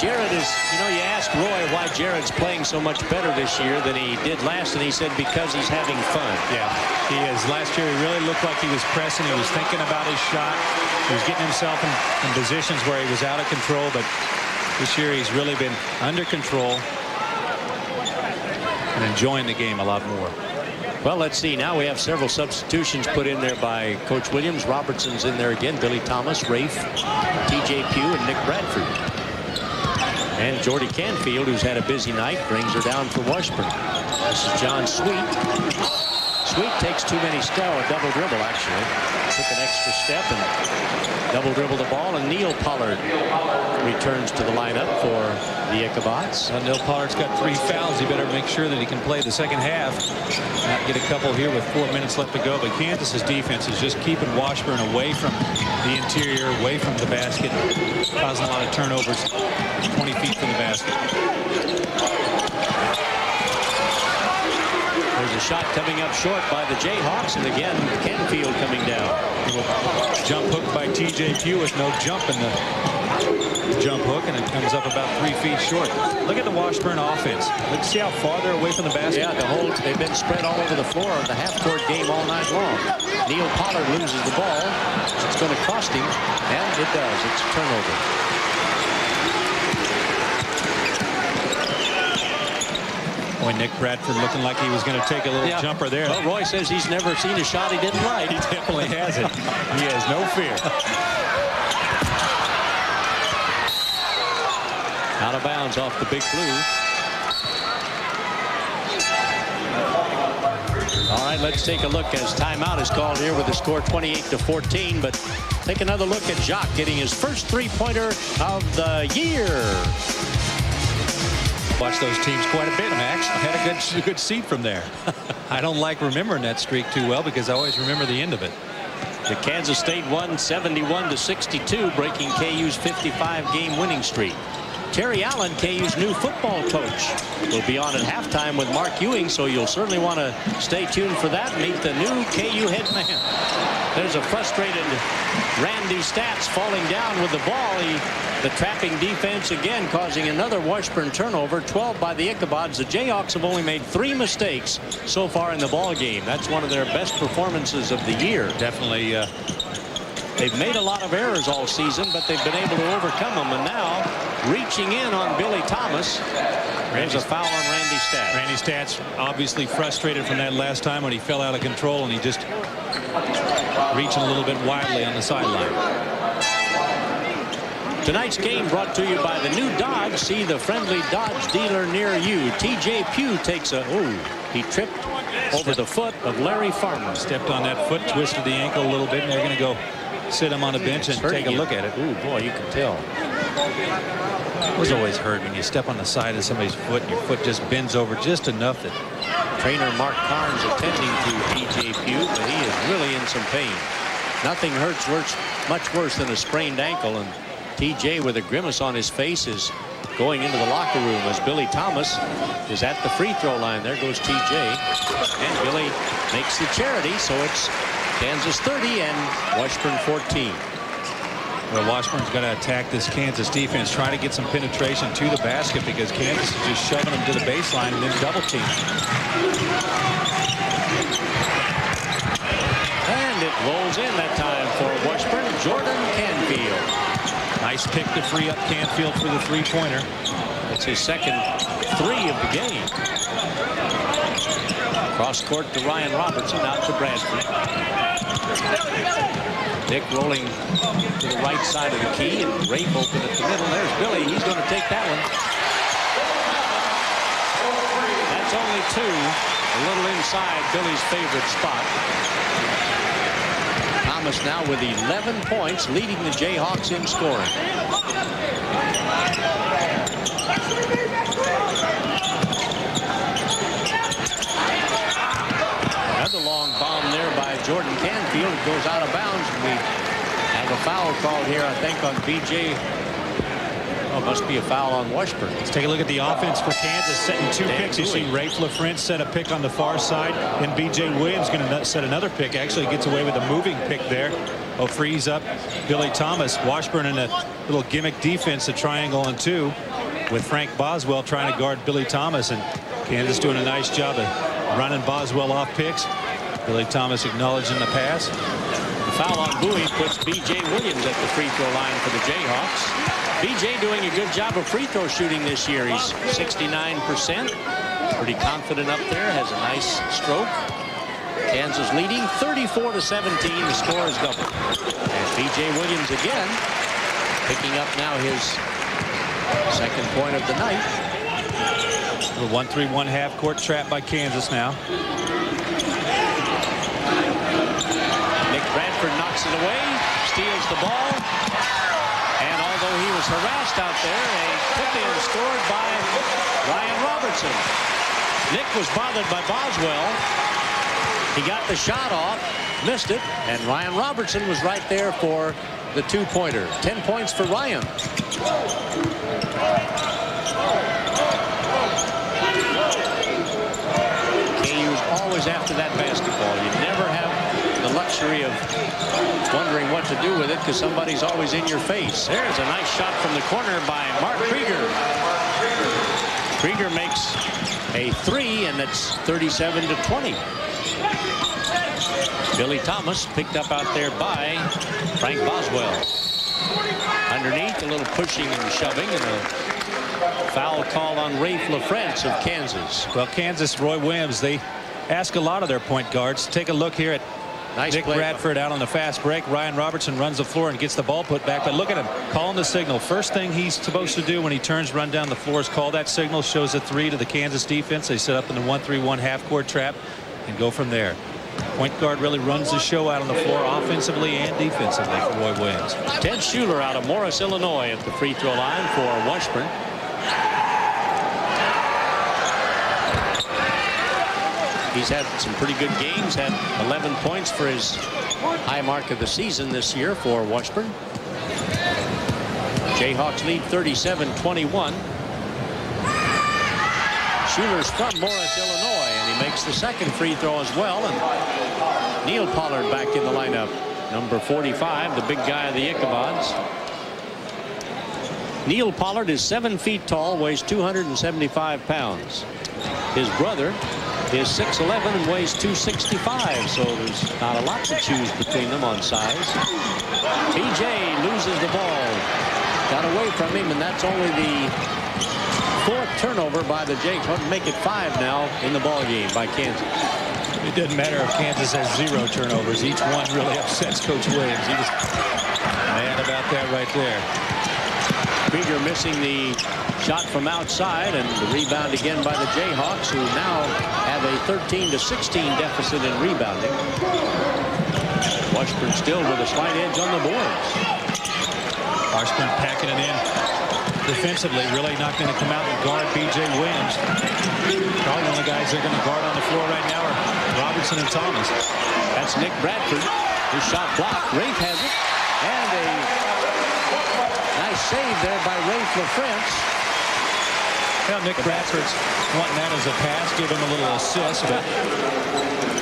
Jared is, you know, you asked Roy why Jared's playing so much better this year than he did last, and he said because he's having fun. Yeah, he is. Last year, he really looked like he was pressing. He was thinking about his shot. He was getting himself in positions where he was out of control, but this year he's really been under control and enjoying the game a lot more. Well, let's see. Now we have several substitutions put in there by Coach Williams. Robertson's in there again. Billy Thomas, Rafe, T.J. Pugh, and Nick Bradford. And Jordy Canfield, who's had a busy night, brings her down for Washburn. This is John Sweet. Sweet takes too many steps, a double dribble, actually. Took an extra step and double dribble the ball, and Neil Pollard returns to the lineup for the Ichabod's. Well, Neil Pollard's got 3 fouls. He better make sure that he can play the second half. Not get a couple here with 4 minutes left to go. But Kansas's defense is just keeping Washburn away from the interior, away from the basket, causing a lot of turnovers 20 feet from the basket. There's a shot coming up short by the Jayhawks, and again, Canfield coming down. Jump hook by T.J. Pugh with no jump in the jump hook, and it comes up about 3 feet short. Look at the Washburn offense. Let's see how far they're away from the basket. Yeah, they've been spread all over the floor in the half-court game all night long. Neil Pollard loses the ball. It's going to cost him, and it does. It's a turnover. Boy, Nick Bradford looking like he was going to take a little jumper there. Well, Roy says he's never seen a shot he didn't like. He definitely hasn't. He has no fear. Out of bounds off the big blue. All right, let's take a look as timeout is called here with the score 28-14. But take another look at Jacque getting his first three-pointer of the year. Watched those teams quite a bit, Max. I had a good seat from there. I don't like remembering that streak too well because I always remember the end of it. The Kansas State won 71-62, breaking KU's 55-game winning streak. Terry Allen, KU's new football coach, will be on at halftime with Mark Ewing, so you'll certainly want to stay tuned for that. Meet the new KU head man. There's a frustrated Randy Stats falling down with the ball. The trapping defense again causing another Washburn turnover. 12 by the Ichabods. The Jayhawks have only made 3 mistakes so far in the ball game. That's one of their best performances of the year. Definitely. They've made a lot of errors all season, but they've been able to overcome them. And now reaching in on Billy Thomas. There's a foul on Randy Stats. Randy Stats obviously frustrated from that last time when he fell out of control and he just reaching a little bit wildly on the sideline. Tonight's game brought to you by the new Dodge. See the friendly Dodge dealer near you. TJ Pugh takes he tripped over the foot of Larry Farmer. Stepped on that foot, twisted the ankle a little bit, and they're going to go sit him on a bench and take a look at it. Ooh, boy, you can tell. It was always hurt when you step on the side of somebody's foot and your foot just bends over just enough that. Trainer Mark Carnes attending to TJ Pugh, but he is really in some pain. Nothing hurts much worse than a sprained ankle, and TJ with a grimace on his face is going into the locker room as Billy Thomas is at the free throw line. There goes TJ, and Billy makes the charity, so it's Kansas 30 and Washburn 14. Well, Washburn's going to attack this Kansas defense, try to get some penetration to the basket because Kansas is just shoving them to the baseline and then double team. And it rolls in that time for Washburn. Jordan Canfield. Nice pick to free up Canfield for the three-pointer. It's his second 3 of the game. Cross court to Ryan Robertson, out to Bradford. Nick rolling to the right side of the key, and Rafe open at the middle. There's Billy. He's going to take that one. That's only 2. A little inside Billy's favorite spot. Thomas now with 11 points, leading the Jayhawks in scoring. Another long bomb there by Jordan Canfield. It goes out of bounds, and we have a foul called here, I think, on B.J. Oh, must be a foul on Washburn. Let's take a look at the offense for Kansas, setting 2 picks. You see Rafe LaFrance set a pick on the far side, and B.J. Williams going to set another pick. Actually gets away with a moving pick there. Frees up Billy Thomas. Washburn in a little gimmick defense, a triangle and 2, with Frank Boswell trying to guard Billy Thomas, and Kansas doing a nice job of running Boswell off picks. Billy Thomas acknowledging the pass. The foul on Bowie puts B.J. Williams at the free throw line for the Jayhawks. B.J. doing a good job of free throw shooting this year. He's 69%. Pretty confident up there. Has a nice stroke. Kansas leading 34-17. The score is double. And B.J. Williams again picking up now his second point of the night. The 1-3-1 half-court trap by Kansas now. Nick Bradford knocks it away, steals the ball, and although he was harassed out there, a tip-in scored by Ryan Robertson. Nick was bothered by Boswell. He got the shot off, missed it, and Ryan Robertson was right there for the 2-pointer. 10 points for Ryan. KU's always after that basketball. You never have the luxury of wondering what to do with it because somebody's always in your face. There's a nice shot from the corner by Mark Krieger. Krieger makes a 3, and that's 37-20. Billy Thomas picked up out there by Frank Boswell. Underneath, a little pushing and shoving, and a foul call on Rafe LaFrance of Kansas. Well, Kansas, Roy Williams, they ask a lot of their point guards. Take a look here at Nick Bradford out on the fast break. Ryan Robertson runs the floor and gets the ball put back. But look at him calling the signal. First thing he's supposed to do when he turns, run down the floor is call that signal. Shows a 3 to the Kansas defense. They set up in the 1-3-1 half-court trap and go from there. Point guard really runs the show out on the floor offensively and defensively for Roy Williams. Ted Schuler out of Morris, Illinois at the free throw line for Washburn. He's had some pretty good games, had 11 points for his high mark of the season this year for Washburn. Jayhawks lead 37-21. Schuler's from Morris, Illinois, and he makes the second free throw as well. And Neil Pollard back in the lineup. number 45, the big guy of the Ichabods. Neil Pollard is 7 feet tall, weighs 275 pounds. His brother is 6'11" and weighs 265, so there's not a lot to choose between them on size. BJ loses the ball. Got away from him, and that's only the 4th turnover by the Jayhawks. Make it 5 now in the ball game by Kansas. It doesn't matter if Kansas has 0 turnovers. Each one really upsets Coach Williams. He was mad about that right there. Krieger missing the shot from outside, and the rebound again by the Jayhawks, who now have a 13-16 deficit in rebounding. Washburn still with a slight edge on the boards. Washburn packing it in defensively, really not going to come out and guard B.J. Williams. Probably one of the guys they're going to guard on the floor right now are Robertson and Thomas. That's Nick Bradford. His shot blocked. Rafe has it, and a nice save there by Rafe LaFrance. Well, Nick Bradford's wanting that as a pass, give him a little assist, but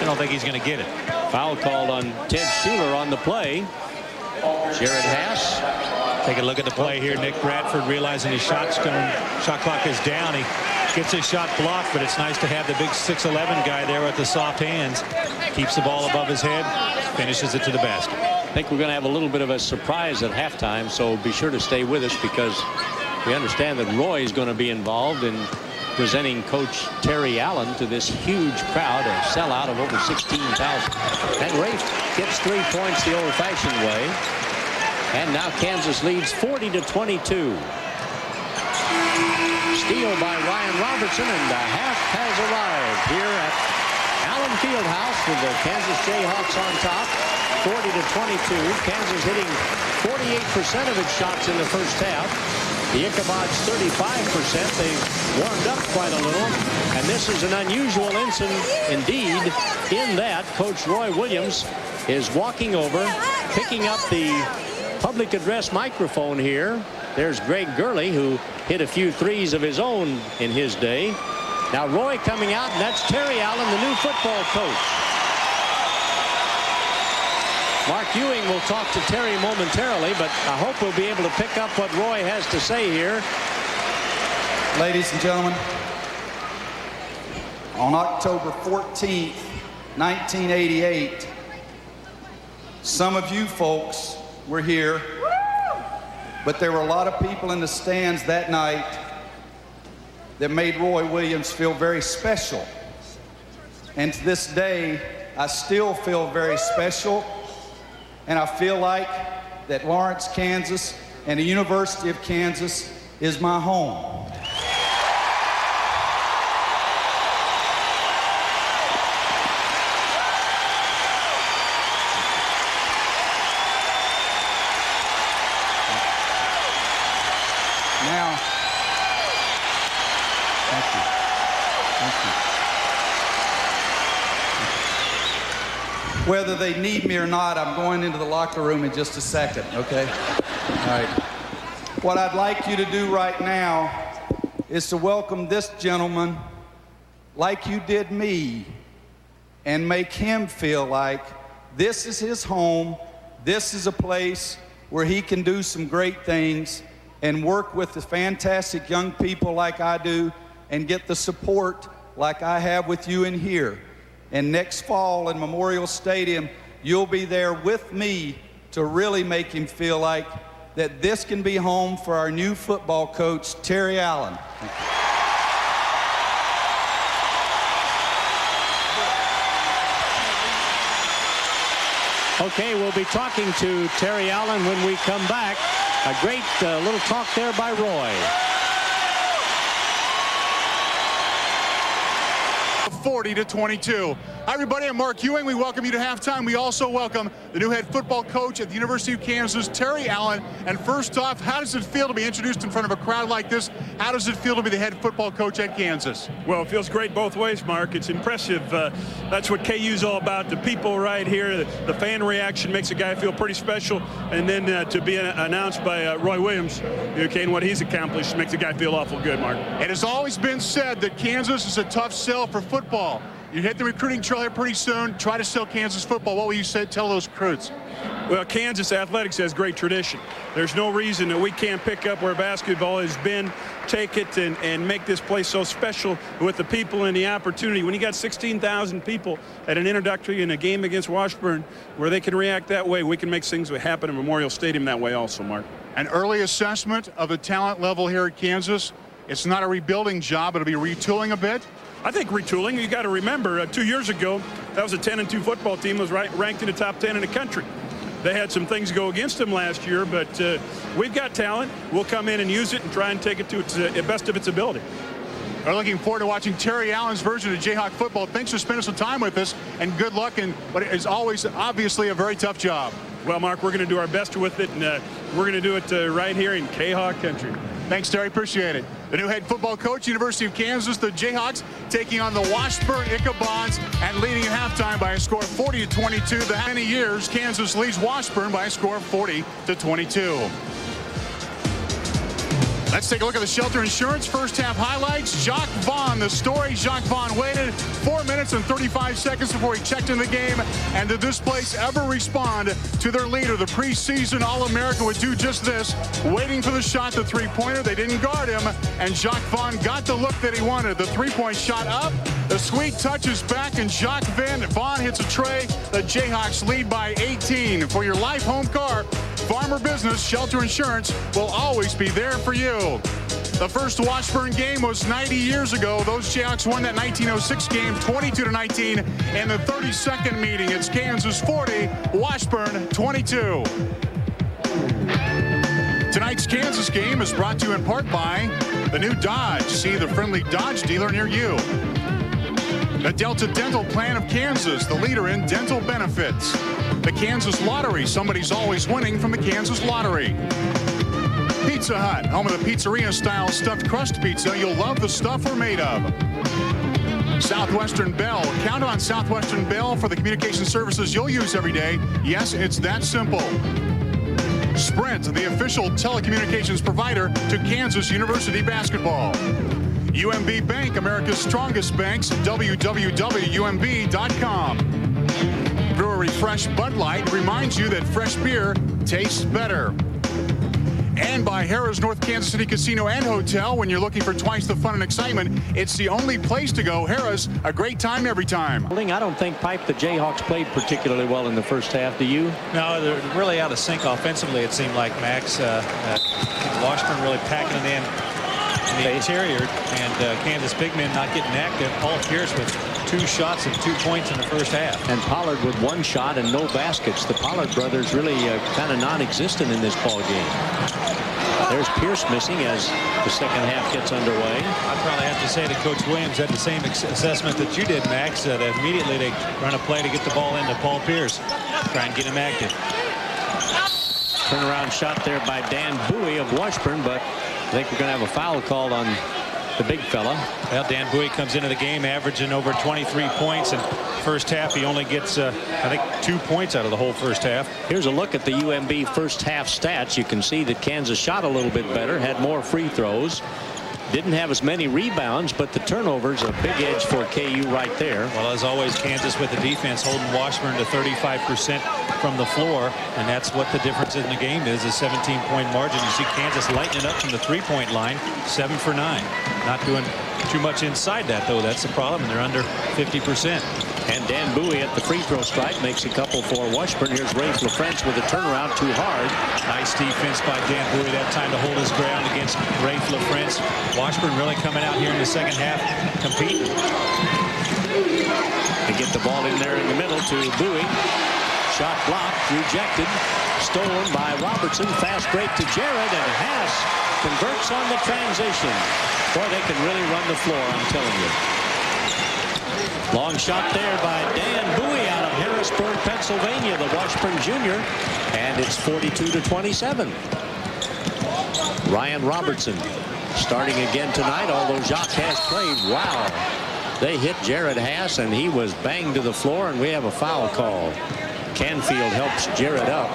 I don't think he's going to get it. Foul called on Ted Schuler on the play. Jared Haas. Take a look at the play here. Nick Bradford realizing his shot clock is down. He gets his shot blocked, but it's nice to have the big 6'11" guy there with the soft hands. Keeps the ball above his head, finishes it to the basket. I think we're going to have a little bit of a surprise at halftime, so be sure to stay with us, because we understand that Roy is going to be involved in presenting Coach Terry Allen to this huge crowd, a sellout of over 16,000. And Rafe gets 3 points the old-fashioned way. And now Kansas leads 40-22. Steal by Ryan Robertson, and the half has arrived here at Allen Fieldhouse with the Kansas Jayhawks on top, 40-22. Kansas hitting 48% of its shots in the first half. The Ichabods 35%. They've warmed up quite a little, and this is an unusual incident indeed, in that Coach Roy Williams is walking over, picking up the public address microphone here. There's Greg Gurley, who hit a few threes of his own in his day. Now Roy coming out, and that's Terry Allen, the new football coach. Mark Ewing will talk to Terry momentarily, but I hope we'll be able to pick up what Roy has to say here. Ladies and gentlemen, on October 14th, 1988, some of you folks were here, but there were a lot of people in the stands that night that made Roy Williams feel very special. And to this day, I still feel very special, and I feel like that Lawrence, Kansas, and the University of Kansas is my home. Now, thank you. Whether they need me or not, I'm going into the locker room in just a second, okay? All right. What I'd like you to do right now is to welcome this gentleman like you did me, and make him feel like this is his home, this is a place where he can do some great things and work with the fantastic young people like I do, and get the support like I have with you in here. And next fall in Memorial Stadium, you'll be there with me to really make him feel like that this can be home for our new football coach, Terry Allen. Okay, we'll be talking to Terry Allen when we come back. A great little talk there by Roy. 40-22. Hi, everybody. I'm Mark Ewing. We welcome you to halftime. We also welcome the new head football coach at the University of Kansas, Terry Allen. And first off, how does it feel to be introduced in front of a crowd like this? How does it feel to be the head football coach at Kansas? Well, it feels great both ways, Mark. It's impressive. That's what KU's all about. The people right here, the fan reaction makes a guy feel pretty special. And then to be announced by Roy Williams, okay, and what he's accomplished makes a guy feel awful good, Mark. It has always been said that Kansas is a tough sell for football. You hit the recruiting trail here pretty soon. Try to sell Kansas football. What will you say? Tell those recruits. Well, Kansas athletics has great tradition. There's no reason that we can't pick up where basketball has been, take it and make this place so special with the people and the opportunity. When you got 16,000 people at an introductory in a game against Washburn where they can react that way, we can make things happen at Memorial Stadium that way also, Mark. An early assessment of the talent level here at Kansas. It's not a rebuilding job. It'll be retooling a bit. I think retooling. You got to remember, 2 years ago, that was a 10-2 football team that was ranked in the top 10 in the country. They had some things go against them last year, but we've got talent. We'll come in and use it and try and take it to its best of its ability. We're looking forward to watching Terry Allen's version of Jayhawk football. Thanks for spending some time with us, and good luck in what is always obviously a very tough job. Well, Mark, we're going to do our best with it, and we're going to do it right here in Jayhawk country. Thanks, Terry. Appreciate it. The new head football coach, University of Kansas, the Jayhawks, taking on the Washburn Ichabod's and leading at halftime by a score of 40-22. The many years, Kansas leads Washburn by a score of 40-22. Let's take a look at the Shelter Insurance first half highlights. Jacque Vaughn, the story. Jacque Vaughn waited 4 minutes and 35 seconds before he checked in the game. And did this place ever respond to their leader? The preseason All-American would do just this, waiting for the shot, the three-pointer. They didn't guard him, and Jacque Vaughn got the look that he wanted. The three-point shot up, the sweet touch is back, and Jacque Vaughn hits a tray. The Jayhawks lead by 18. For your life, home, car, farm or business, Shelter Insurance will always be there for you. The first Washburn game was 90 years ago. Those Jayhawks won that 1906 game 22-19 in the 32nd meeting. It's Kansas 40, Washburn 22. Tonight's Kansas game is brought to you in part by the new Dodge. See the friendly Dodge dealer near you. The Delta Dental Plan of Kansas, the leader in dental benefits. The Kansas Lottery, somebody's always winning from the Kansas Lottery. Pizza Hut, home of the pizzeria-style stuffed crust pizza you'll love the stuff we're made of. Southwestern Bell, count on Southwestern Bell for the communication services you'll use every day. Yes, it's that simple. Sprint, the official telecommunications provider to Kansas University basketball. UMB Bank, America's strongest banks, www.umb.com. Brewery Fresh Bud Light reminds you that fresh beer tastes better. And by Harrah's North Kansas City Casino and Hotel. When you're looking for twice the fun and excitement, it's the only place to go. Harrah's, a great time every time. I don't think Pipe the Jayhawks played particularly well in the first half. Do you? No, they're really out of sync offensively, it seemed like, Max. Washburn really packing it in the interior, and Kansas big men not getting active. Paul Pierce with 2 shots and 2 points in the first half. And Pollard with 1 shot and no baskets. The Pollard brothers really kind of non-existent in this ball game. There's Pierce missing as the second half gets underway. I'd probably have to say that Coach Williams had the same assessment that you did, Max, that immediately they run a play to get the ball into Paul Pierce, try and get him active. Turnaround shot there by Dan Bowie of Washburn, but I think we're going to have a foul called on the big fella. Well, Dan Bowie comes into the game averaging over 23 points, and first half he only gets I think 2 points out of the whole first half. Here's a look at the UMB first half stats. You can see that Kansas shot a little bit better, had more free throws, didn't have as many rebounds, but the turnovers a big edge for KU right there. Well, as always, Kansas with the defense holding Washburn to 35% from the floor, and that's what the difference in the game is, a 17-point margin. You see Kansas lighting it up from the three-point line, 7 for 9. Not doing too much inside that, though. That's the problem, and they're under 50%. And Dan Bowie at the free throw stripe makes a couple for Washburn. Here's Rafe LaFrance with a turnaround too hard. Nice defense by Dan Bowie that time to hold his ground against Rafe LaFrance. Washburn really coming out here in the second half competing. They get the ball in there in the middle to Bowie. Shot blocked, rejected, stolen by Robertson. Fast break to Jarrett, and Haas converts on the transition. Boy, they can really run the floor, I'm telling you. Long shot there by Dan Bowie out of Harrisburg, Pennsylvania, the Washburn junior, and it's 42-27. Ryan Robertson starting again tonight, although Jacque has played. Wow. They hit Jared Haas, and he was banged to the floor, and we have a foul call. Canfield helps Jared up.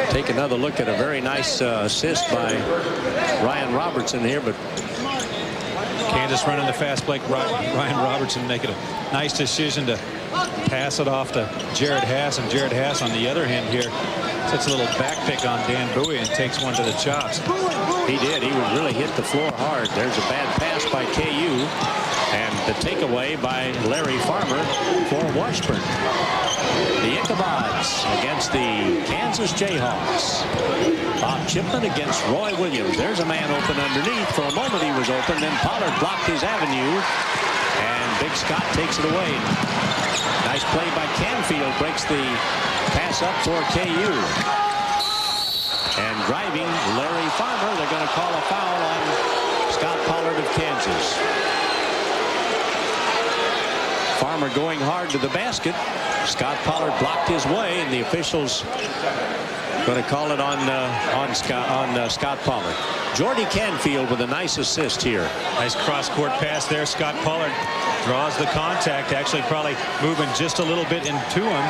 Take another look at a very nice assist by Ryan Robertson here, but Kansas running the fast break. Ryan Robertson making a nice decision to pass it off to Jared Haas, and Jared Haas on the other hand here sets a little back pick on Dan Bowie and takes one to the chops. He did. He would really hit the floor hard. There's a bad pass by KU, and the takeaway by Larry Farmer for Washburn. The Ichabods against the Kansas Jayhawks. Bob Chipman against Roy Williams. There's a man open underneath. For a moment he was open, then Pollard blocked his avenue, and Big Scott takes it away. Nice play by Canfield, breaks the pass up for KU. And driving Larry Farmer, they're going to call a foul on Scott Pollard of Kansas. Farmer going hard to the basket. Scott Pollard blocked his way, and the officials going to call it on Scott Pollard. Jordy Canfield with a nice assist here. Nice cross-court pass there. Scott Pollard draws the contact, actually probably moving just a little bit into him.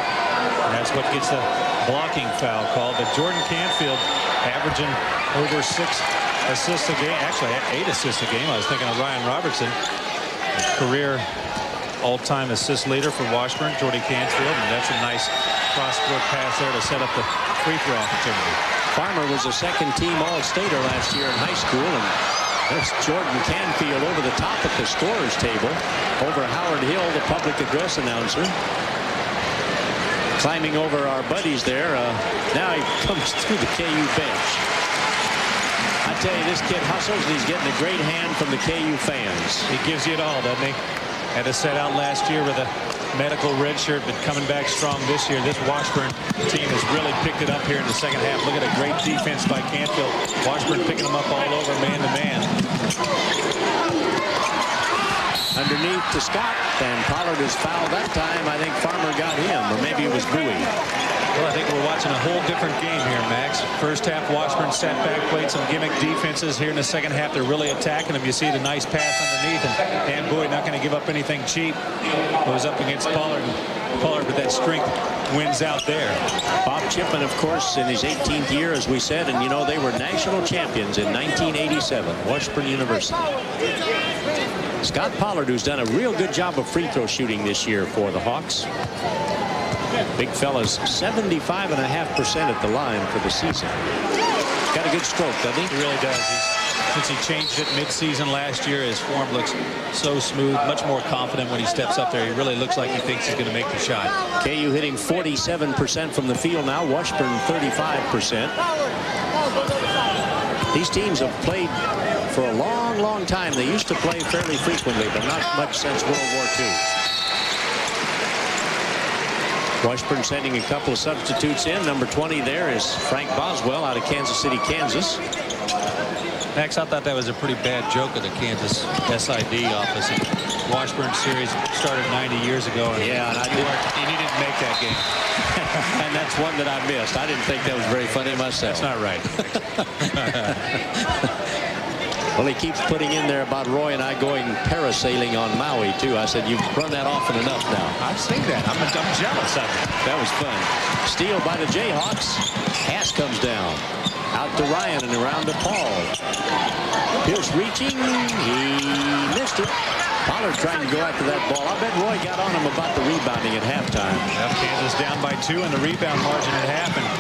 And that's what gets the blocking foul called. But Jordan Canfield averaging over 6 assists a game. Actually, 8 assists a game. I was thinking of Ryan Robertson, career all-time assist leader for Washburn, Jordy Canfield, and that's a nice cross-court pass there to set up the free throw opportunity. Farmer was a second-team All-Stater last year in high school, and there's Jordan Canfield over the top at the scorer's table over Howard Hill, the public address announcer. Climbing over our buddies there. Now he comes through the KU bench. I tell you, this kid hustles, and he's getting a great hand from the KU fans. He gives you it all, doesn't he? Had to set out last year with a medical red shirt, but coming back strong this year. This Washburn team has really picked it up here in the second half. Look at a great defense by Canfield. Washburn picking them up all over man to man. Underneath to Scott, and Pollard is fouled that time. I think Farmer got him, or maybe it was Bowie. Well, I think we're watching a whole different game here, Max. First half, Washburn sat back, played some gimmick defenses. Here in the second half, they're really attacking them. You see the nice pass underneath, and Dan Bowie not going to give up anything cheap. Goes up against Pollard, and Pollard with that strength wins out there. Bob Chipman, of course, in his 18th year, as we said, and you know, they were national champions in 1987, Washburn University. Scott Pollard, who's done a real good job of free throw shooting this year for the Hawks. Big fella's 75.5% at the line for the season. Got a good stroke, doesn't he? He really does. Since he changed it mid-season last year, his form looks so smooth, much more confident when he steps up there. He really looks like he thinks he's going to make the shot. KU hitting 47% from the field now. Washburn 35%. These teams have played for a long, long time. They used to play fairly frequently, but not much since World War II. Washburn sending a couple of substitutes in. Number 20 there is Frank Boswell out of Kansas City, Kansas. Max, I thought that was a pretty bad joke of the Kansas SID office. Washburn series started 90 years ago. And yeah, and he didn't make that game. And that's one that I missed. I didn't think that was very funny myself. That's not right. Well, he keeps putting in there about Roy and I going parasailing on Maui, too. I said, you've run that often enough now. I've seen that. I'm jealous of it. That was fun. Steal by the Jayhawks. Haas comes down. Out to Ryan and around to Paul. Pierce reaching. He missed it. Pollard trying to go after that ball. I bet Roy got on him about the rebounding at halftime. Well, Kansas down by 2 and the rebound margin had happened.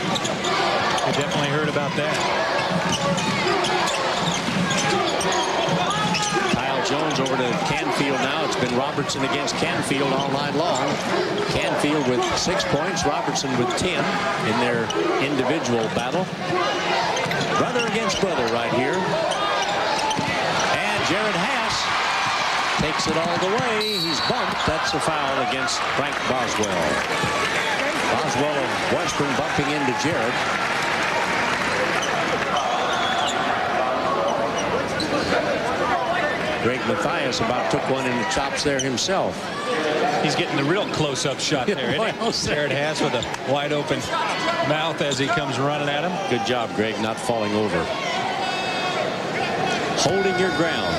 We definitely heard about that. Kyle Jones over to Canfield now. It's been Robertson against Canfield all night long. Canfield with 6 points, Robertson with 10 in their individual battle. Brother against brother right here. And Jared Haas takes it all the way. He's bumped. That's a foul against Frank Boswell. Boswell of Washburn bumping into Jared. Greg Mathias about took one in the chops there himself. He's getting the real close-up shot there. Jared Haas with a wide open mouth as he comes running at him. Good job, Greg, not falling over. Holding your ground.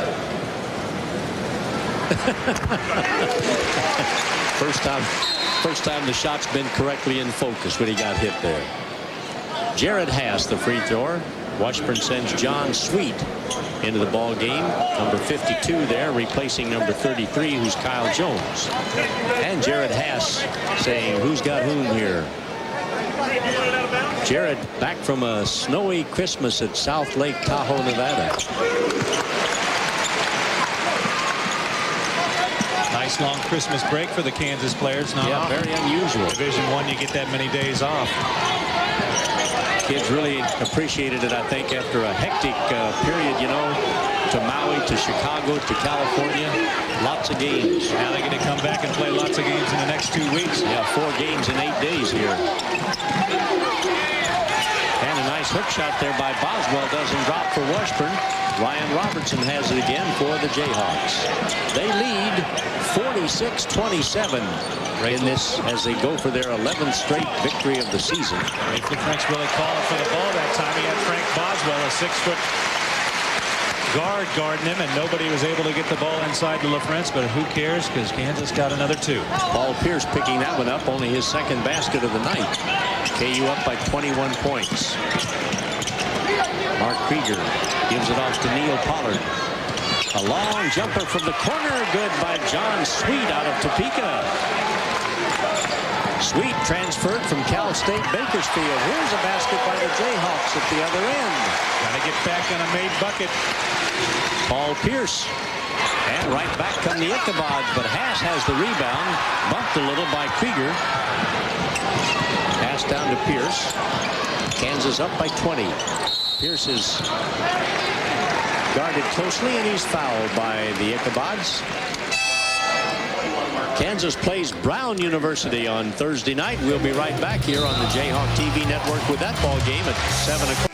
First time the shot's been correctly in focus when he got hit there. Jared Haas, the free thrower. Washburn sends John Sweet into the ball game. Number 52 there, replacing number 33, who's Kyle Jones. And Jared Haas saying, who's got whom here? Jared back from a snowy Christmas at South Lake Tahoe, Nevada. Nice long Christmas break for the Kansas players. Not yeah, very unusual. Division I, you get that many days off. Kids really appreciated it, I think, after a hectic period, you know, to Maui, to Chicago, to California. Lots of games. Now they're going to come back and play lots of games in the next 2 weeks. Yeah, 4 games in 8 days here. And a nice hook shot there by Boswell. Doesn't drop for Washburn. Ryan Robertson has it again for the Jayhawks. They lead 46-27 in this as they go for their 11th straight victory of the season. The French really calling for the ball that time. He had Frank Boswell, a 6-foot guard, guarding him, and nobody was able to get the ball inside to LaFrance, but who cares, because Kansas got another 2. Paul Pierce picking that one up, only his 2nd basket of the night. KU up by 21 points. Mark Krieger gives it off to Neil Pollard. A long jumper from the corner, good by John Sweet out of Topeka. Sweet transferred from Cal State Bakersfield. Here's a basket by the Jayhawks at the other end. Got to get back on a made bucket. Paul Pierce. And right back come the Ichabods, but Haas has the rebound. Bumped a little by Krieger. Pass down to Pierce. Kansas up by 20. Pierce is guarded closely, and he's fouled by the Ichabods. Kansas plays Brown University on Thursday night. We'll be right back here on the Jayhawk TV network with that ball game at 7 o'clock.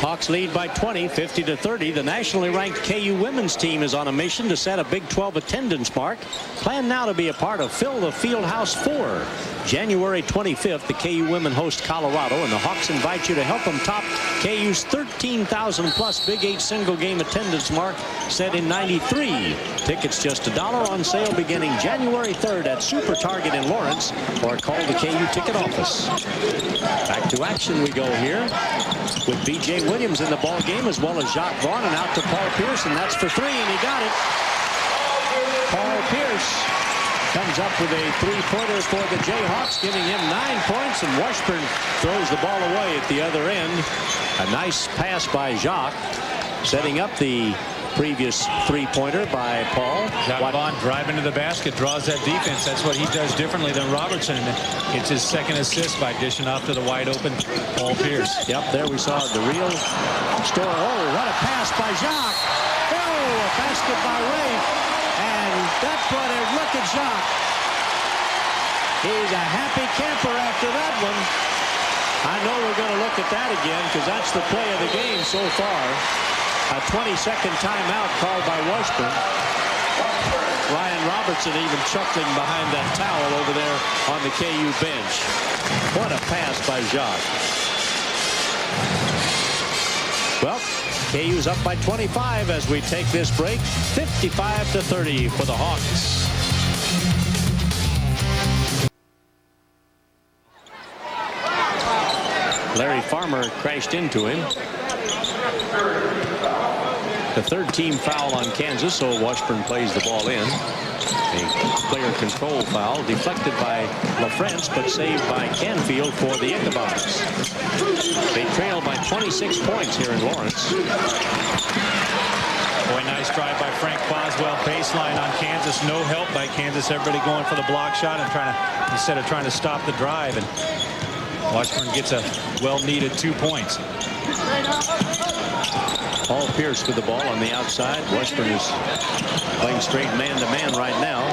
Hawks lead by 20, 50-30. The nationally ranked KU women's team is on a mission to set a Big 12 attendance mark. Plan now to be a part of Fill the Fieldhouse 4. January 25th, the KU women host Colorado, and the Hawks invite you to help them top KU's 13,000-plus Big 8 single-game attendance mark set in '93. Tickets just $1 on sale beginning January 3rd at Super Target in Lawrence, or call the KU ticket office. Back to action we go here with B.J. Williams in the ball game, as well as Jacque Vaughn, and out to Paul Pierce, and that's for 3, and he got it. Paul Pierce comes up with a 3-pointer for the Jayhawks, giving him 9 points, and Washburn throws the ball away at the other end. A nice pass by Jacque, setting up the previous 3-pointer by Paul. Jacque Vaughn driving to the basket, draws that defense. That's what he does differently than Robertson. It's his 2nd assist by dishing off to the wide open Paul Pierce. Yep, there we saw the real story. Oh, what a pass by Jacque. Oh, a basket by Ray. And that brought it. Look at Jacque. He's a happy camper after that one. I know we're going to look at that again because that's the play of the game so far. A 20-second timeout called by Washburn. Ryan Robertson even chuckling behind that towel over there on the KU bench. What a pass by Jacque. Well, KU's up by 25 as we take this break. 55-30 for the Hawks. Larry Farmer crashed into him. The 3rd team foul on Kansas, so Washburn plays the ball in. A player control foul deflected by LaFrance, but saved by Canfield for the Ichabods. They trail by 26 points here in Lawrence. Boy, nice drive by Frank Boswell. Baseline on Kansas. No help by Kansas. Everybody going for the block shot and instead of trying to stop the drive. And Washburn gets a well-needed 2 points. Paul Pierce with the ball on the outside. Washburn is playing straight man-to-man right now.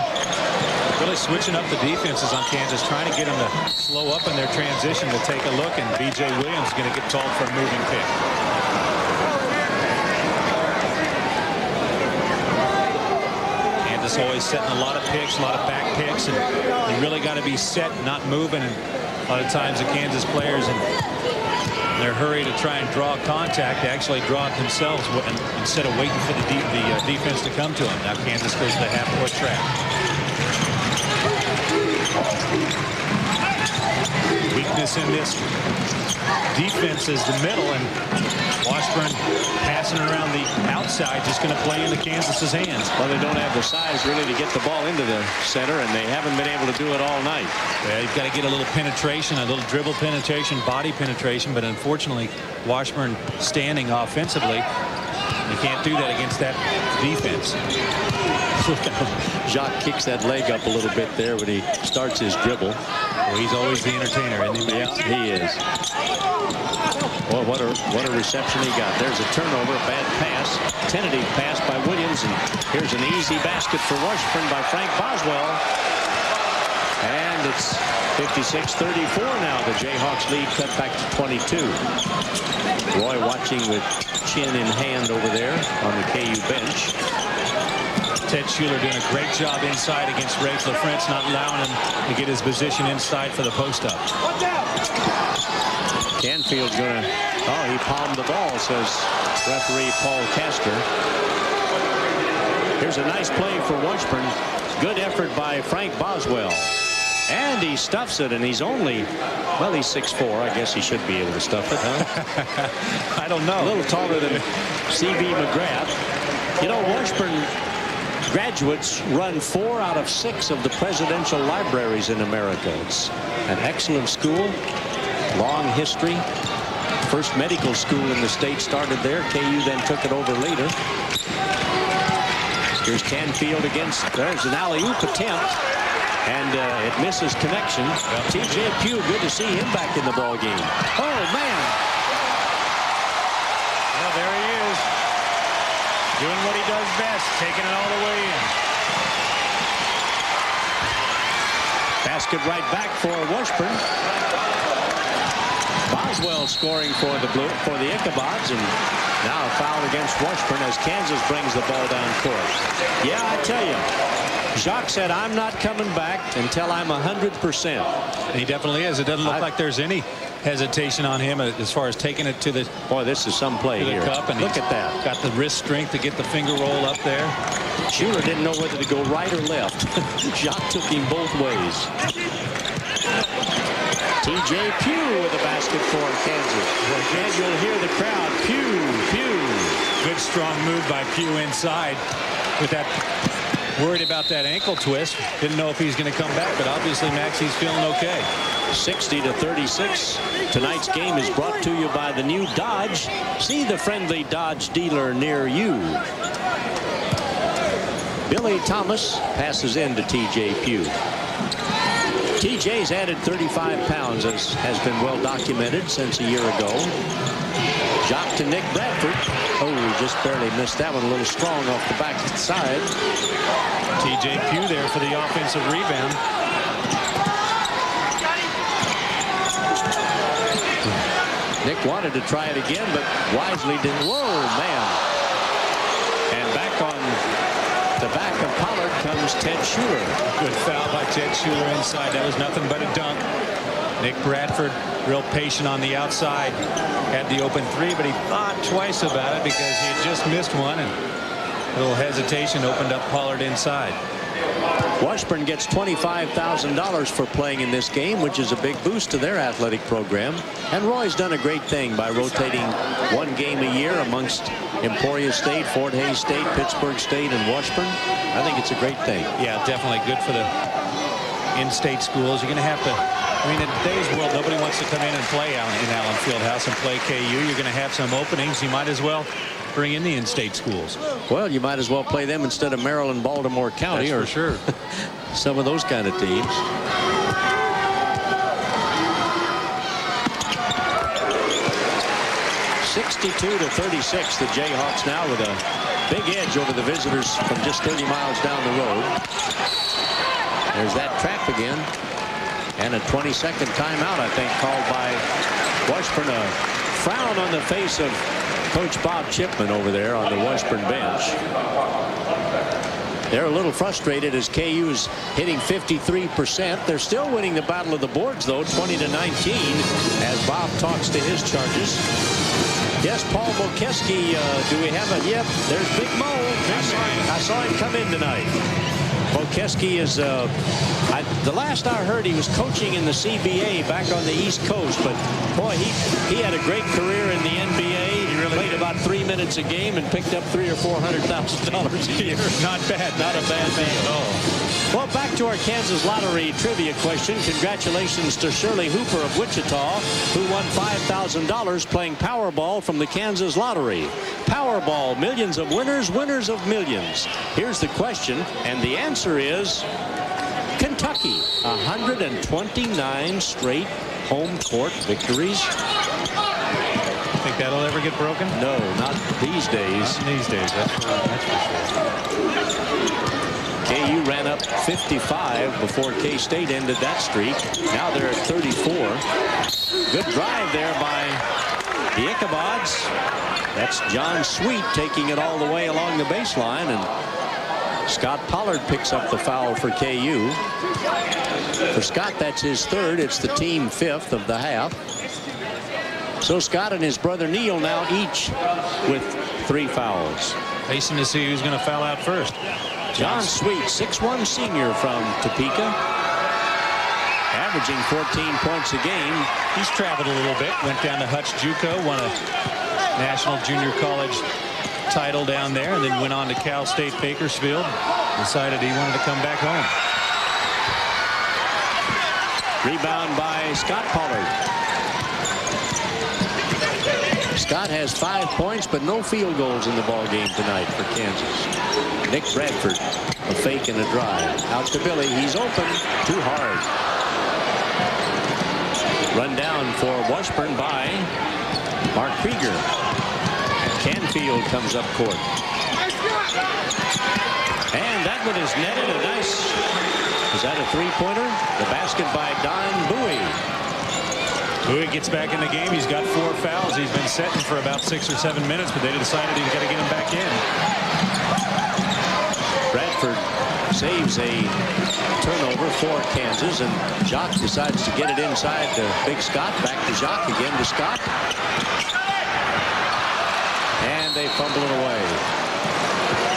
Really switching up the defenses on Kansas, trying to get them to slow up in their transition to take a look, and B.J. Williams is going to get called for a moving pick. Kansas always setting a lot of picks, a lot of back picks, and you really got to be set, not moving. And a lot of times the Kansas players in their hurry to try and draw contact, they actually draw it themselves instead of waiting for the defense to come to them. Now Kansas goes to the half-court trap. Weakness in this defense is the middle, and Washburn passing around the outside, just going to play into Kansas's hands. Well, they don't have the size really to get the ball into the center, and they haven't been able to do it all night. Yeah, you've got to get a little penetration, a little dribble penetration, body penetration, but unfortunately, Washburn standing offensively. You can't do that against that defense. Jacque kicks that leg up a little bit there when he starts his dribble. Well, he's always the entertainer, isn't he? Yeah, he is. Well, what a reception he got. There's a turnover, a bad pass, tentative pass by Williams, and here's an easy basket for Washburn by Frank Boswell. And it's 56-34 now. The Jayhawks lead cut back to 22. Roy watching with chin in hand over there on the KU bench. Ted Schuler doing a great job inside against Ray LaFrance, not allowing him to get his position inside for the post-up. Canfield's going to, oh, he palmed the ball, says referee Paul Castor. Here's a nice play for Washburn. Good effort by Frank Boswell. And he stuffs it, and he's only, well, he's 6'4". I guess he should be able to stuff it, huh? I don't know. A little taller than C.B. McGrath. You know, Washburn graduates run 4 out of 6 of the presidential libraries in America. It's an excellent school, long history. First medical school in the state started there. KU then took it over later. Here's Canfield against, there's an alley-oop attempt. And it misses connection. T.J. Pugh, good to see him back in the ball game. Oh, man. Well, there he is. Doing what he does best, taking it all the way in. Basket right back for Washburn. Boswell scoring for the Ichabods, and now a foul against Washburn as Kansas brings the ball down court. Yeah, I tell you, Jacque said, I'm not coming back until I'm 100%. And he definitely is. It doesn't look like there's any hesitation on him as far as taking it to the, boy, this is some play here. Cup, and look at that. Got the wrist strength to get the finger roll up there. Schuler didn't know whether to go right or left. Jacque took him both ways. T.J. Pugh with a basket for Kansas. Again, you'll hear the crowd. Pugh. Good strong move by Pugh inside with that. Worried about that ankle twist. Didn't know if he's going to come back, but obviously Maxi's feeling okay. 60-36. Tonight's game is brought to you by the new Dodge. See the friendly Dodge dealer near you. Billy Thomas passes in to T.J. Pugh. TJ's added 35 pounds, as has been well documented since a year ago. Jacque to Nick Bradford. Oh, he just barely missed that one. A little strong off the back side. T.J. Pugh there for the offensive rebound. Nick wanted to try it again, but wisely didn't. Whoa, man. And back on the back of Pollard comes Ted Schuler. Good foul by Ted Schuler inside. That was nothing but a dunk. Nick Bradford real patient on the outside. Had the open three, but he thought twice about it because he had just missed one, and a little hesitation opened up Pollard inside. Washburn gets $25,000 for playing in this game, which is a big boost to their athletic program. And Roy's done a great thing by rotating one game a year amongst Emporia State, Fort Hays State, Pittsburgh State, and Washburn. I think it's a great thing. Yeah, definitely good for the in-state schools. You're going to have to, I mean, in today's world, nobody wants to come in and play in Allen Fieldhouse and play KU. You're going to have some openings. You might as well bring in the in-state schools. Well, you might as well play them instead of Maryland, Baltimore County. That's for sure. Some of those kind of teams. (62-36). The Jayhawks now with a big edge over the visitors from just 30 miles down the road. There's that trap again. And a 20-second timeout, I think, called by Washburn. A frown on the face of Coach Bob Chipman over there on the Washburn bench. They're a little frustrated as KU is hitting 53%. They're still winning the battle of the boards, though, 20-19, as Bob talks to his charges. Yes, Paul Mokeski, do we have a, yep, there's Big Mo. I saw him come in tonight. Bokeski is, the last I heard, he was coaching in the CBA back on the East Coast. But, boy, he had a great career in the NBA. He really played about 3 minutes a game and picked up $300,000 or $400,000 a year. Not bad. Not a bad man at all. Well, back to our Kansas Lottery trivia question. Congratulations to Shirley Hooper of Wichita, who won $5,000 playing Powerball from the Kansas Lottery. Powerball, millions of winners, winners of millions. Here's the question, and the answer is Kentucky. 129 straight home court victories. Think that'll ever get broken? No, not these days. Not these days, that's for sure. KU ran up 55 before K-State ended that streak. Now they're at 34. Good drive there by the Ichabods. That's John Sweet taking it all the way along the baseline, and Scott Pollard picks up the foul for KU. For Scott, that's his third. It's the team fifth of the half. So Scott and his brother Neil now each with 3 fouls. Racing to see who's going to foul out first. John Sweet, 6'1" senior from Topeka, averaging 14 points a game. He's traveled a little bit. Went down to Hutch JUCO, won a national junior college title down there, and then went on to Cal State Bakersfield. Decided he wanted to come back home. Rebound by Scott Pollard. Scott has 5 points, but no field goals in the ball game tonight for Kansas. Nick Bradford, a fake and a drive. Out to Billy. He's open. Too hard. Run down for Washburn by Mark Krieger. Canfield comes up court. And that one is netted. A nice. Is that a three-pointer? The basket by Don Bowie. Bowie gets back in the game. He's got 4 fouls. He's been setting for about 6 or 7 minutes, but they decided he's got to get him back in. Bradford saves a turnover for Kansas, and Jacque decides to get it inside to Big Scott. Back to Jacque again to Scott. And they fumble it away.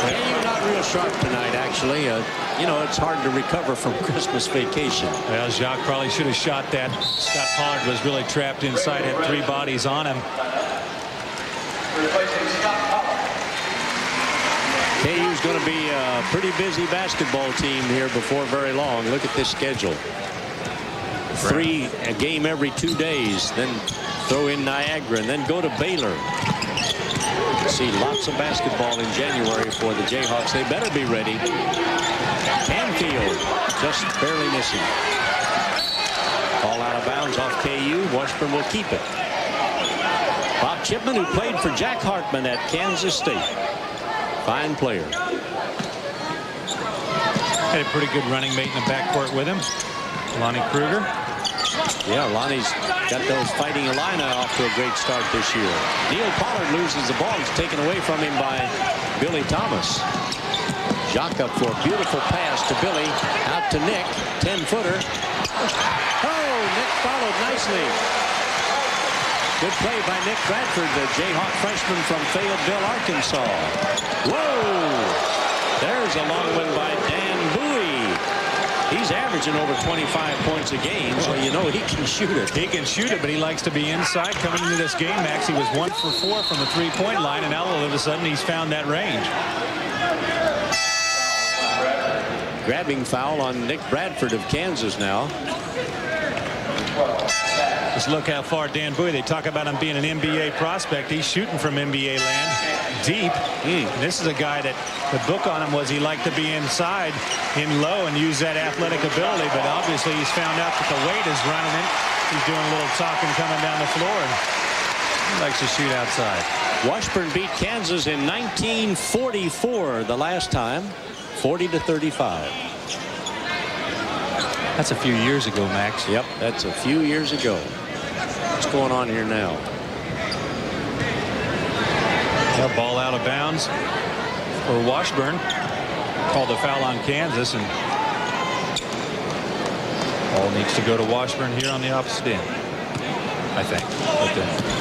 KU not real sharp tonight, actually. You know, it's hard to recover from Christmas vacation. Well, Jacque probably should have shot that. Scott Pollard was really trapped inside, had 3 bodies on him. KU's going to be a pretty busy basketball team here before very long. Look at this schedule. 3 a game every 2 days, then throw in Niagara, and then go to Baylor. See lots of basketball in January for the Jayhawks. They better be ready. Canfield just barely missing. Ball out of bounds off KU. Washburn will keep it. Bob Chipman, who played for Jack Hartman at Kansas State. Fine player. Had a pretty good running mate in the backcourt with him. Lonnie Kruger. Yeah, Lonnie's got those Fighting Illini off to a great start this year. Neil Pollard loses the ball. It's taken away from him by Billy Thomas. Jacque up for a beautiful pass to Billy. Out to Nick. 10-footer. Oh, Nick followed nicely. Good play by Nick Bradford, the Jayhawk freshman from Fayetteville, Arkansas. Whoa! There's a long one by Dan Bowie. He's averaging over 25 points a game, so you know he can shoot it. He can shoot it, but he likes to be inside. Coming into this game, Max, he was 1 for 4 from the 3-point line, and now all of a sudden he's found that range. Grabbing foul on Nick Bradford of Kansas now. Just look how far Dan Bowie, they talk about him being an NBA prospect. He's shooting from NBA land deep. And this is a guy that the book on him was he liked to be inside in low and use that athletic ability, but obviously he's found out that the weight is running him. He's doing a little talking coming down the floor, and he likes to shoot outside. Washburn beat Kansas in 1944 the last time, 40-35. That's a few years ago, Max. Yep, that's a few years ago. What's going on here now? Yeah, ball out of bounds for Washburn. Called a foul on Kansas, and ball needs to go to Washburn here on the opposite end. I think.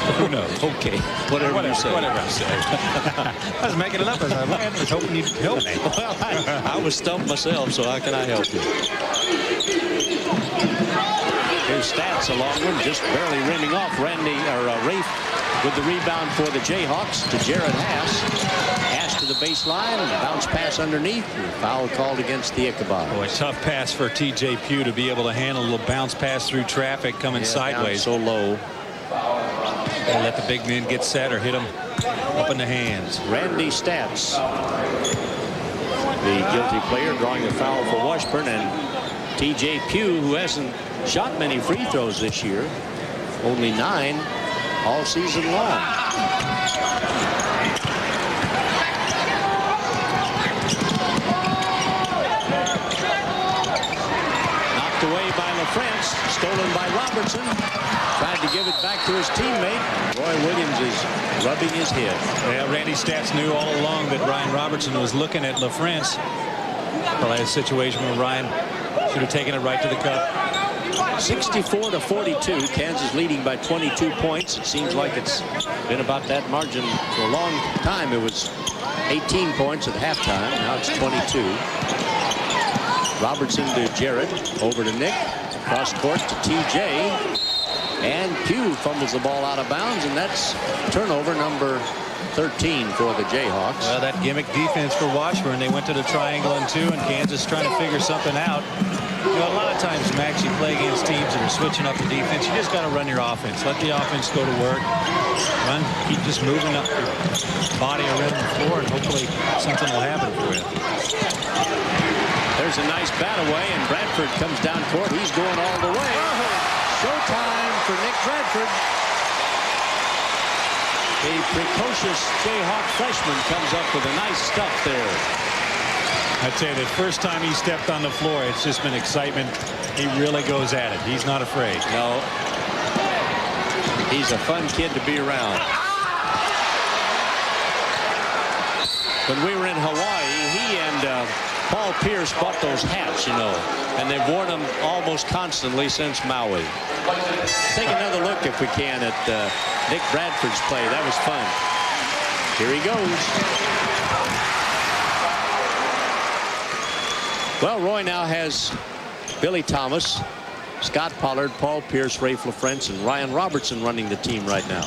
But who knows? Okay, whatever you say. Whatever I say. I was making it up as I went. I was hoping you'd help me. Well, I was stumped myself, so how can I help you? Here's Stats, a long one, just barely rimming off. Rafe with the rebound for the Jayhawks to Jared Haas. Haas to the baseline, bounce pass underneath. Foul called against the Ichabod. Boy, tough pass for T.J. Pugh to be able to handle a little bounce pass through traffic coming sideways. So low. And let the big men get set or hit them up in the hands. Randy Stats, the guilty player, drawing the foul for Washburn, and T.J. Pugh, who hasn't shot many free throws this year, only 9 all season long. Knocked away by LaFrance, stolen by Robertson. Tried to give it back to his teammate. Roy Williams is rubbing his head. Yeah, Randy Stats knew all along that Ryan Robertson was looking at LaFrance. Well, had a situation where Ryan should have taken it right to the cup. 64-42. Kansas leading by 22 points. It seems like it's been about that margin for a long time. It was 18 points at halftime. Now it's 22. Robertson to Jared. Over to Nick. Cross court to TJ. And Pugh fumbles the ball out of bounds, and that's turnover number 13 for the Jayhawks. Well, that gimmick defense for Washburn. They went to the triangle and 2, and Kansas trying to figure something out. You know, a lot of times, Max, you play against teams that are switching up the defense. You just got to run your offense. Let the offense go to work. Run, keep just moving up your body around the floor, and hopefully something will happen for you. There's a nice bat away, and Bradford comes down court. He's going all the way. Showtime for Nick Bradford. The precocious Jayhawk freshman comes up with a nice stuff there. I'd say that first time he stepped on the floor, it's just been excitement. He really goes at it. He's not afraid. No. He's a fun kid to be around. When we were in Hawaii, he and Paul Pierce bought those hats, you know, and they've worn them almost constantly since Maui. Take another look, if we can, at Nick Bradford's play. That was fun. Here he goes. Well, Roy now has Billy Thomas, Scott Pollard, Paul Pierce, Rafe LaFrance, and Ryan Robertson running the team right now.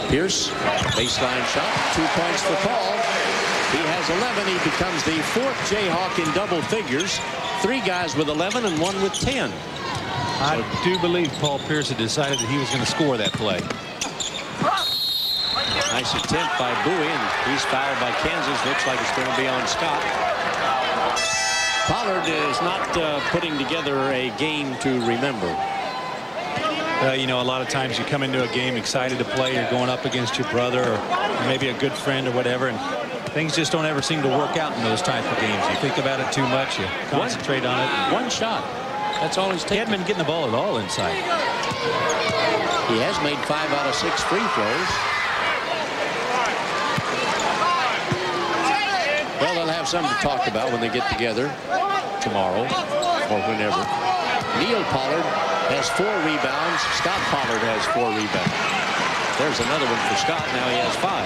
Pierce, baseline shot, 2 points for Paul. He has 11. He becomes the 4th Jayhawk in double figures. 3 guys with 11 and 1 with 10. I do believe Paul Pierce had decided that he was going to score that play. Nice attempt by Bowie, and he's fouled by Kansas. Looks like it's going to be on Scott. Pollard is not putting together a game to remember. You know, a lot of times you come into a game excited to play. You're going up against your brother or maybe a good friend or whatever, and things just don't ever seem to work out in those type of games. You think about it too much. You concentrate on it. One shot. That's all he's taken. He hadn't been getting the ball at all inside. He has made 5 out of 6 free throws. Well, they'll have something to talk about when they get together tomorrow or whenever. Neil Pollard has 4 rebounds. Scott Pollard has 4 rebounds. There's another one for Scott. Now he has 5.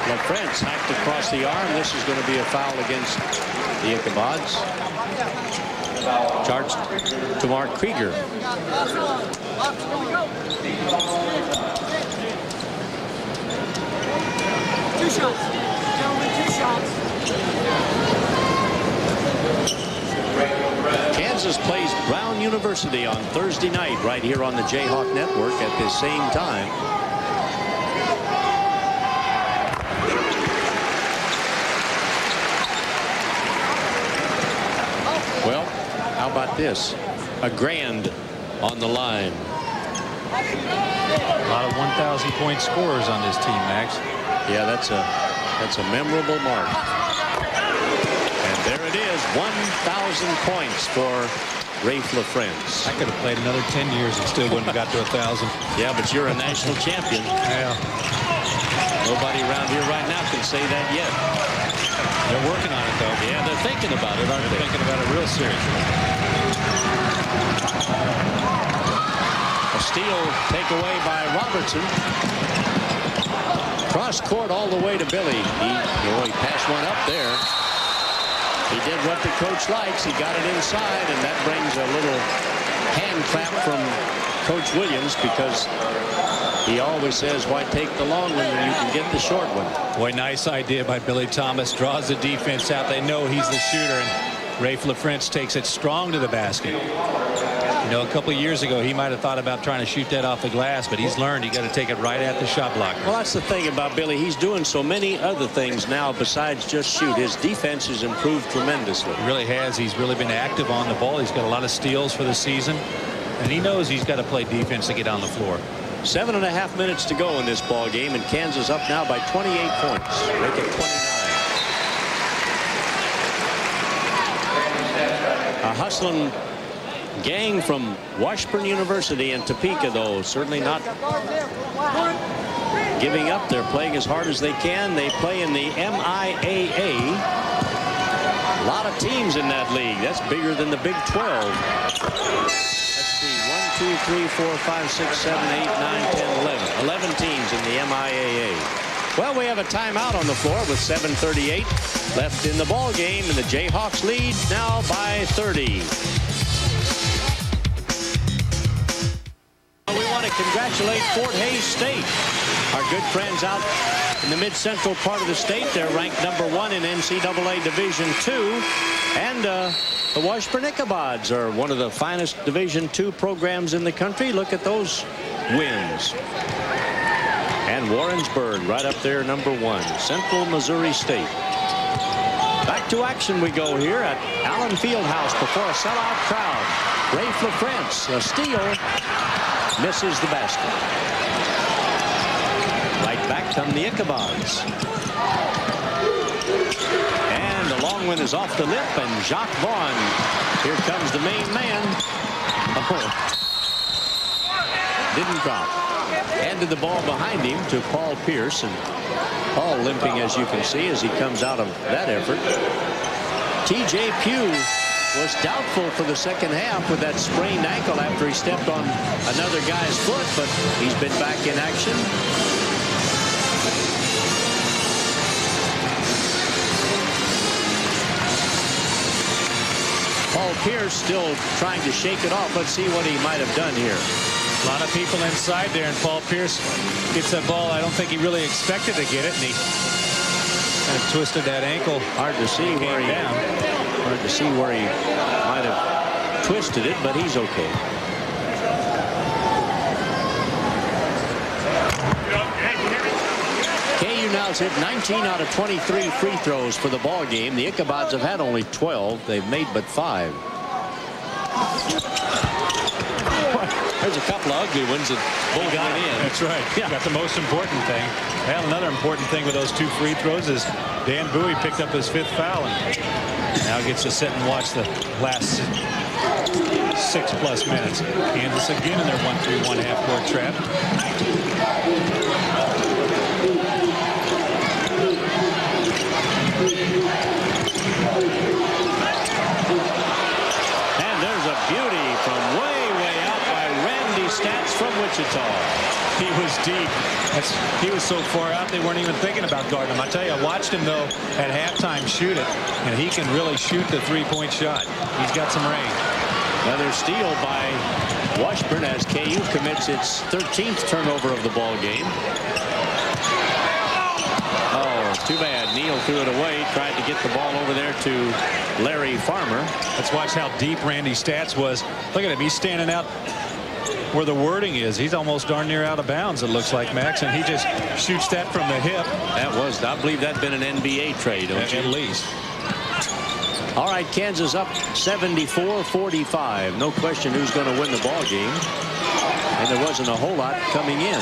LaFrance hacked across the arm. This is going to be a foul against the Ichabods. Charged to Mark Krieger. 2 shots. Gentlemen, 2 shots. Kansas plays Brown University on Thursday night right here on the Jayhawk Network at the same time. Well, how about this? A grand on the line. A lot of 1,000-point scorers on this team, Max. Yeah, that's a memorable mark. And there it is, 1,000 points for Rafe LaFrance. I could have played another 10 years and still wouldn't have got to 1,000. Yeah, but you're a national champion. Yeah. Nobody around here right now can say that yet. They're working on it, though. Yeah, they're thinking about it, aren't they? Thinking about it real seriously. A steal takeaway by Robertson. Cross court all the way to Billy. He passed one up there. He did what the coach likes. He got it inside, and that brings a little hand clap from Coach Williams, because he always says, why take the long one when you can get the short one? Boy, nice idea by Billy Thomas. Draws the defense out. They know he's the shooter, and Rafe LaFrentz takes it strong to the basket. You know, a couple of years ago, he might have thought about trying to shoot that off the glass, but he's learned you got to take it right at the shot blocker. Well, that's the thing about Billy. He's doing so many other things now besides just shoot. His defense has improved tremendously. He really has. He's really been active on the ball. He's got a lot of steals for the season, and he knows he's got to play defense to get on the floor. 7.5 minutes to go in this ball game, and Kansas up now by 28 points. Make it 29. A hustling gang from Washburn University and Topeka, though, certainly not giving up. They're playing as hard as they can. They play in the MIAA. A lot of teams in that league. That's bigger than the Big 12. Let's see, 1, 2, 3, 4, 5, 6, 7, 8, 9, 10, 11. 11 teams in the MIAA. Well, we have a timeout on the floor with 7:38 left in the ball game, and the Jayhawks lead now by 30. We want to congratulate Fort Hays State, our good friends out in the mid-central part of the state. They're ranked #1 in NCAA Division II, and the Washburn Ichabods are one of the finest Division II programs in the country. Look at those wins. And Warrensburg right up there, #1. Central Missouri State. Back to action we go here at Allen Fieldhouse before a sellout crowd. Rafe LaFrentz, a steal, misses the basket. Right back come the Ichabods. And the long one is off the lip, and Jacque Vaughn. Here comes the main man. Oh. Didn't drop. Handed the ball behind him to Paul Pierce, and Paul limping, as you can see, as he comes out of that effort. T.J. Pugh was doubtful for the second half with that sprained ankle after he stepped on another guy's foot, but he's been back in action. Paul Pierce still trying to shake it off. Let's see what he might have done here. A lot of people inside there, and Paul Pierce gets that ball. I don't think he really expected to get it, and he kind of twisted that ankle. Hard to see where he might have twisted it, but he's okay. KU now's hit 19 out of 23 free throws for the ball game. The Ichabods have had only 12. They've made but 5. There's a couple of ugly ones that both got in. That's right. Yeah. Got the most important thing. Well, another important thing with those 2 free throws is Dan Bowie picked up his 5th foul and now gets to sit and watch the last 6+ minutes. Kansas again in their 1-3-1 half-court trap. And there's a beauty from way out by Randy Stats from Wichita. He was deep. He was so far out they weren't even thinking about guarding him. I tell you, I watched him though at halftime shoot it, and he can really shoot the 3-point shot. He's got some range. Another steal by Washburn as KU commits its 13th turnover of the ball game. Oh, too bad. Neal threw it away. Tried to get the ball over there to Larry Farmer. Let's watch how deep Randy Stats was. Look at him. He's standing out where the wording is. He's almost darn near out of bounds, it looks like, Max, and he just shoots that from the hip. That was, I believe that'd been an NBA trade, don't you? At least. All right, Kansas up 74-45. No question who's going to win the ball game. And there wasn't a whole lot coming in.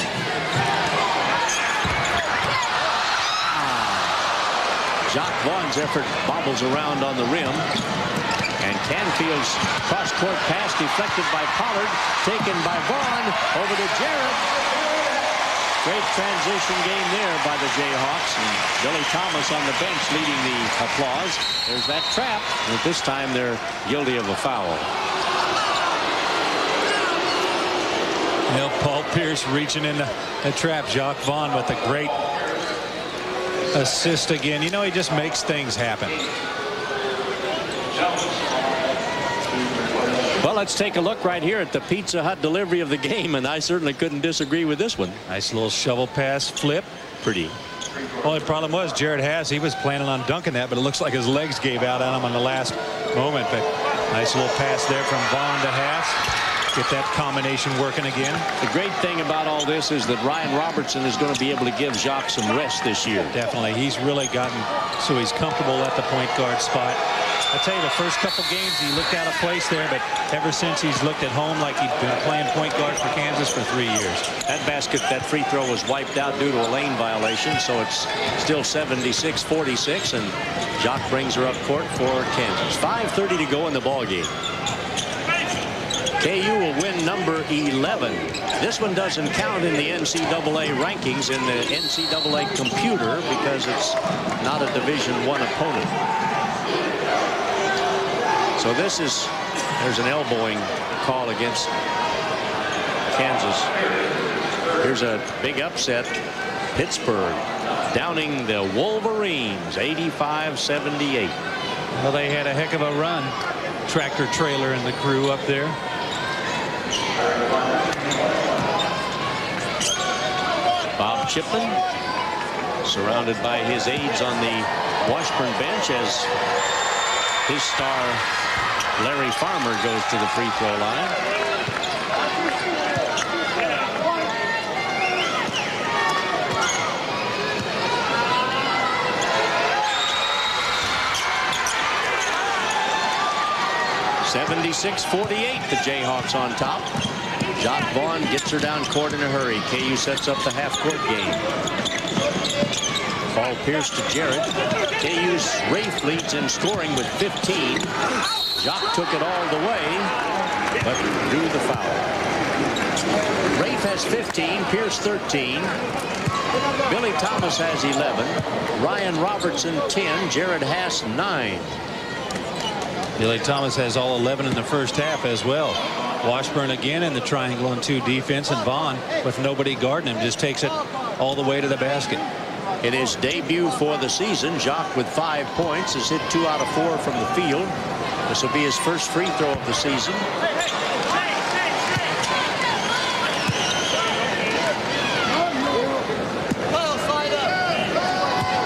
Jacque Vaughn's effort bobbles around on the rim. And Canfield's cross-court pass deflected by Pollard. Taken by Vaughn over to Jarrett. Great transition game there by the Jayhawks, and Billy Thomas on the bench leading the applause. There's that trap, and this time they're guilty of a foul. Well, Paul Pierce reaching in the trap. Jacque Vaughn with a great assist again. You know, he just makes things happen. Well, let's take a look right here at the Pizza Hut delivery of the game, and I certainly couldn't disagree with this one. Nice little shovel pass flip. Pretty. Only problem was Jared Haas, he was planning on dunking that, but it looks like his legs gave out on him in the last moment. But nice little pass there from Vaughn to Haas. Get that combination working again. The great thing about all this is that Ryan Robertson is going to be able to give Jacque some rest this year. Definitely. He's really gotten so he's comfortable at the point guard spot. I tell you, the first couple games he looked out of place there, but ever since he's looked at home like he'd been playing point guard for Kansas for 3 years. That free throw was wiped out due to a lane violation, so it's still 76-46, and Jacque brings her up court for Kansas. 5:30 to go in the ball game. KU will win number 11. This one doesn't count in the NCAA rankings in the NCAA computer because it's not a Division I opponent. So there's an elbowing call against Kansas. Here's a big upset. Pittsburgh downing the Wolverines 85-78. Well, they had a heck of a run. Tractor trailer and the crew up there. Bob Chipman surrounded by his aides on the Washburn bench as his star Larry Farmer goes to the free throw line. (76-48) the Jayhawks on top. Jacque Vaughn gets her down court in a hurry. KU sets up the half-court game. Paul Pierce to Jarrett. KU's Rafe leads in scoring with 15. Jacque took it all the way, but drew the foul. Rafe has 15, Pierce 13. Billy Thomas has 11. Ryan Robertson 10, Jared Haas 9. Billy Thomas has all 11 in the first half as well. Washburn again in the triangle and 2 defense, and Vaughn with nobody guarding him just takes it all the way to the basket. In his debut for the season, Jacque with 5 points has hit 2 out of 4 from the field. This will be his first free throw of the season.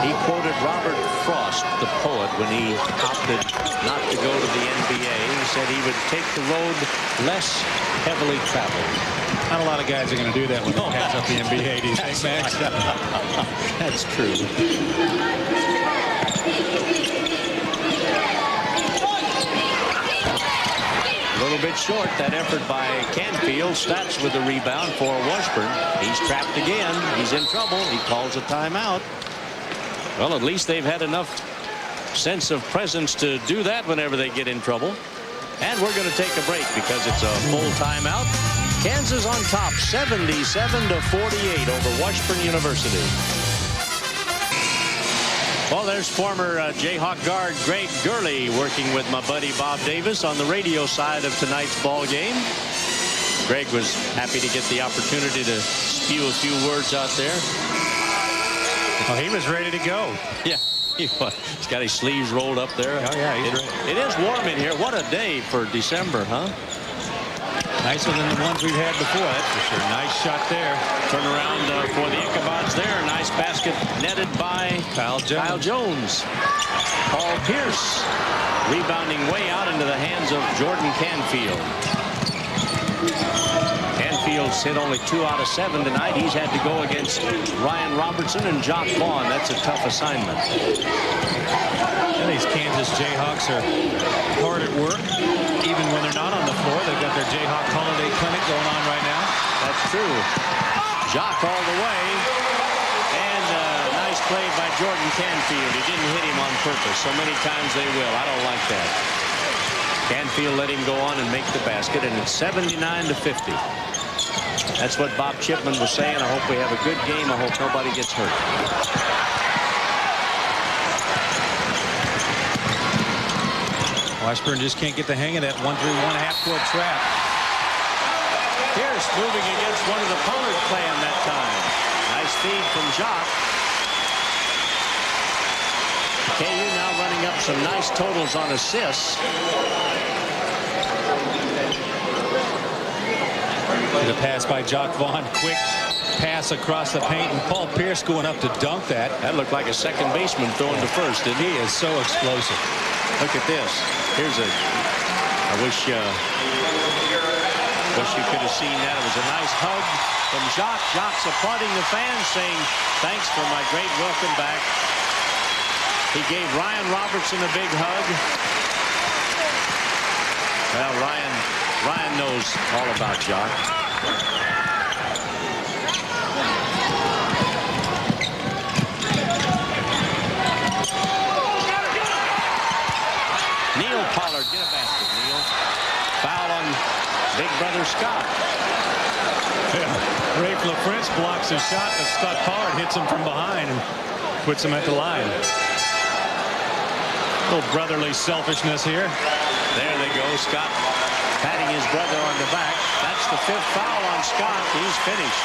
He quoted Robert Frost, the poet, when he opted not to go to the NBA. He said he would take the road less heavily traveled. Not a lot of guys are going to do that when they pass up the NBA, do you think, Max? That's true. A little bit short. That effort by Canfield. Stats with the rebound for Washburn. He's trapped again. He's in trouble. He calls a timeout. Well, at least they've had enough sense of presence to do that whenever they get in trouble. And we're going to take a break because it's a full timeout. Kansas on top 77-48 over Washburn University. Well, there's former Jayhawk guard Greg Gurley working with my buddy Bob Davis on the radio side of tonight's ball game. Greg was happy to get the opportunity to spew a few words out there. Oh, he was ready to go. Yeah. He's got his sleeves rolled up there. Oh, yeah, he's ready. It is warm in here. What a day for December, huh? Nicer than the ones we've had before, that's for sure. Nice shot there. Turn around for the Ichabods there. Nice basket netted by Kyle Jones. Paul Pierce rebounding way out into the hands of Jordan Canfield. Canfield's hit only 2 out of 7 tonight. He's had to go against Ryan Robertson and Jacque Vaughn. That's a tough assignment. And these Kansas Jayhawks are hard at work. Even when they're not on the floor, they've got their Jayhawk Holiday Clinic going on right now. That's true. Jacque all the way. And nice play by Jordan Canfield. He didn't hit him on purpose. So many times they will. I don't like that. Canfield let him go on and make the basket, and it's 79-50. That's what Bob Chipman was saying. I hope we have a good game. I hope nobody gets hurt. Washburn just can't get the hang of that 1-3-1 half-court trap. Pierce moving against one of the Pollard clan that time. Nice feed from Jacque. KU now running up some nice totals on assists. The pass by Jacque Vaughn. Quick pass across the paint, and Paul Pierce going up to dunk that. That looked like a second baseman throwing to first, didn't he? He is so explosive. Look at this. Here's a. I wish you could have seen that. It was a nice hug from Jacque. Jacque's applauding the fans, saying, "Thanks for my great welcome back." He gave Ryan Robertson a big hug. Well, Ryan knows all about Jacque. Neil Pollard, get a basket, Neil. Foul on big brother Scott. Yeah. Rafe LaFrance blocks his shot, but Scott Pollard hits him from behind and puts him at the line. A little brotherly selfishness here. There they go. Scott patting his brother on the back. That's the 5th foul on Scott. He's finished.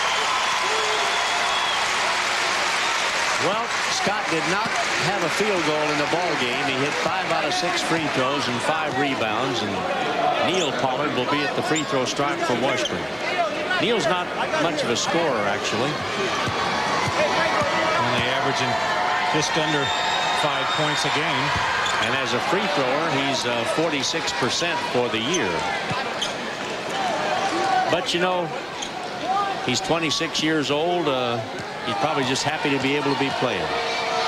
Well, Scott did not have a field goal in the ball game. He hit 5 out of 6 free throws and 5 rebounds. And Neil Pollard will be at the free throw stripe for Washburn. Neil's not much of a scorer, actually. Only averaging just under 5 points a game. And as a free thrower, he's 46% for the year. But, you know, he's 26 years old. He's probably just happy to be able to be playing.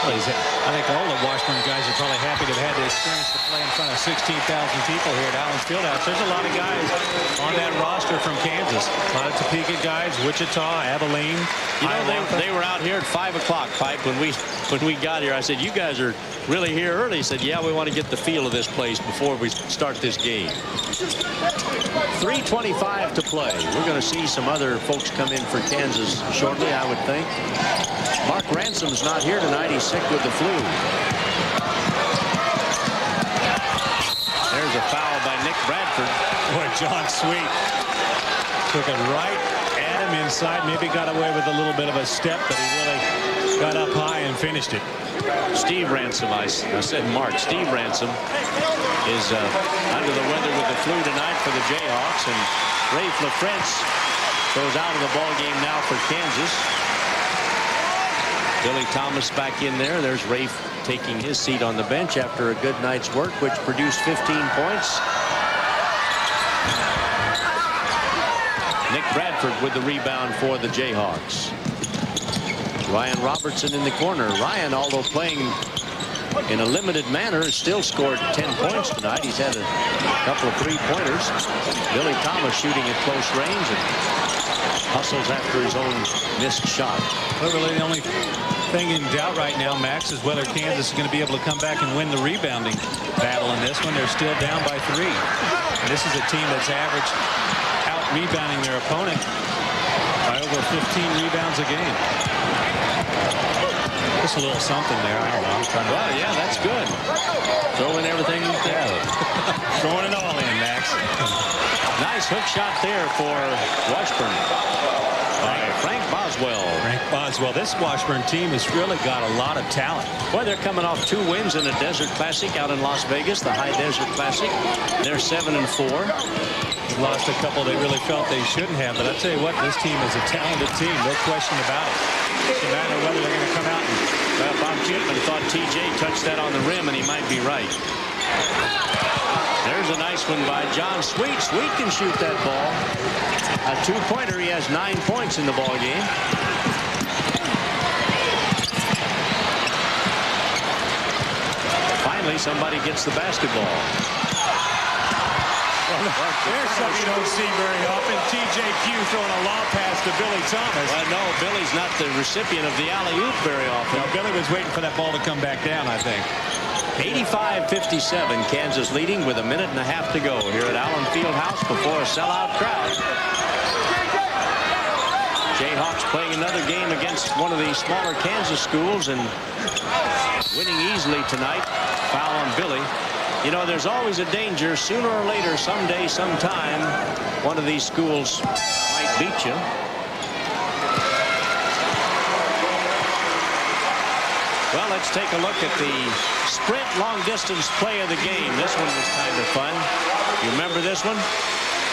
Well, I think all the Washburn guys are probably happy to have had the experience to play in front of 16,000 people here at Allen Fieldhouse. There's a lot of guys on that roster from Kansas. A lot of Topeka guys, Wichita, Abilene. You know, they were out here at 5 o'clock, Pipe, when we got here. I said, "You guys are really here early." He said, "Yeah, we want to get the feel of this place before we start this game." 3:25 to play. We're going to see some other folks come in for Kansas shortly, I would think. Mark Ransom's not here tonight. He's sick with the flu. There's a foul by Nick Bradford. Boy, John Sweet took it right at him inside. Maybe got away with a little bit of a step, but he really got up high and finished it. Steve Ransom, I said Mark. Steve Ransom is under the weather with the flu tonight for the Jayhawks, and Rafe LaFrance goes out of the ball game now for Kansas. Billy Thomas back in there. There's Rafe taking his seat on the bench after a good night's work, which produced 15 points. Nick Bradford with the rebound for the Jayhawks. Ryan Robertson in the corner. Ryan, although playing in a limited manner, has still scored 10 points tonight. He's had a couple of three-pointers. Billy Thomas shooting at close range and hustles after his own missed shot. Well, really the only thing in doubt right now, Max, is whether Kansas is going to be able to come back and win the rebounding battle in this one. They're still down by 3. And this is a team that's averaged out rebounding their opponent by over 15 rebounds a game. Just a little something there. I don't know. I'm trying to. Well, yeah, that's good. Throwing everything you can. Throwing it all in, Max. Nice hook shot there for Washburn by Frank Boswell. Frank Boswell. This Washburn team has really got a lot of talent. Boy, they're coming off 2 wins in a Desert Classic out in Las Vegas, the High Desert Classic. They're 7-4. Lost a couple they really felt they shouldn't have, but I tell you what, this team is a talented team, no question about it. It's a matter of whether they're going to come out and. Well, Bob Chipman thought TJ touched that on the rim, and he might be right. There's a nice one by John Sweet. Sweet can shoot that ball. A 2-pointer. He has 9 points in the ball game. Finally, somebody gets the basketball. There's something you don't see very often. TJQ throwing a lob pass to Billy Thomas. Well, no, Billy's not the recipient of the alley-oop very often. No, Billy was waiting for that ball to come back down, I think. 85-57, Kansas leading with 1.5 minutes to go here at Allen Fieldhouse before a sellout crowd. Jayhawks playing another game against one of the smaller Kansas schools and winning easily tonight. Foul on Billy. You know, there's always a danger sooner or later, someday, sometime, one of these schools might beat you. Well, let's take a look at the sprint long distance play of the game. This one was kind of fun. You remember this one?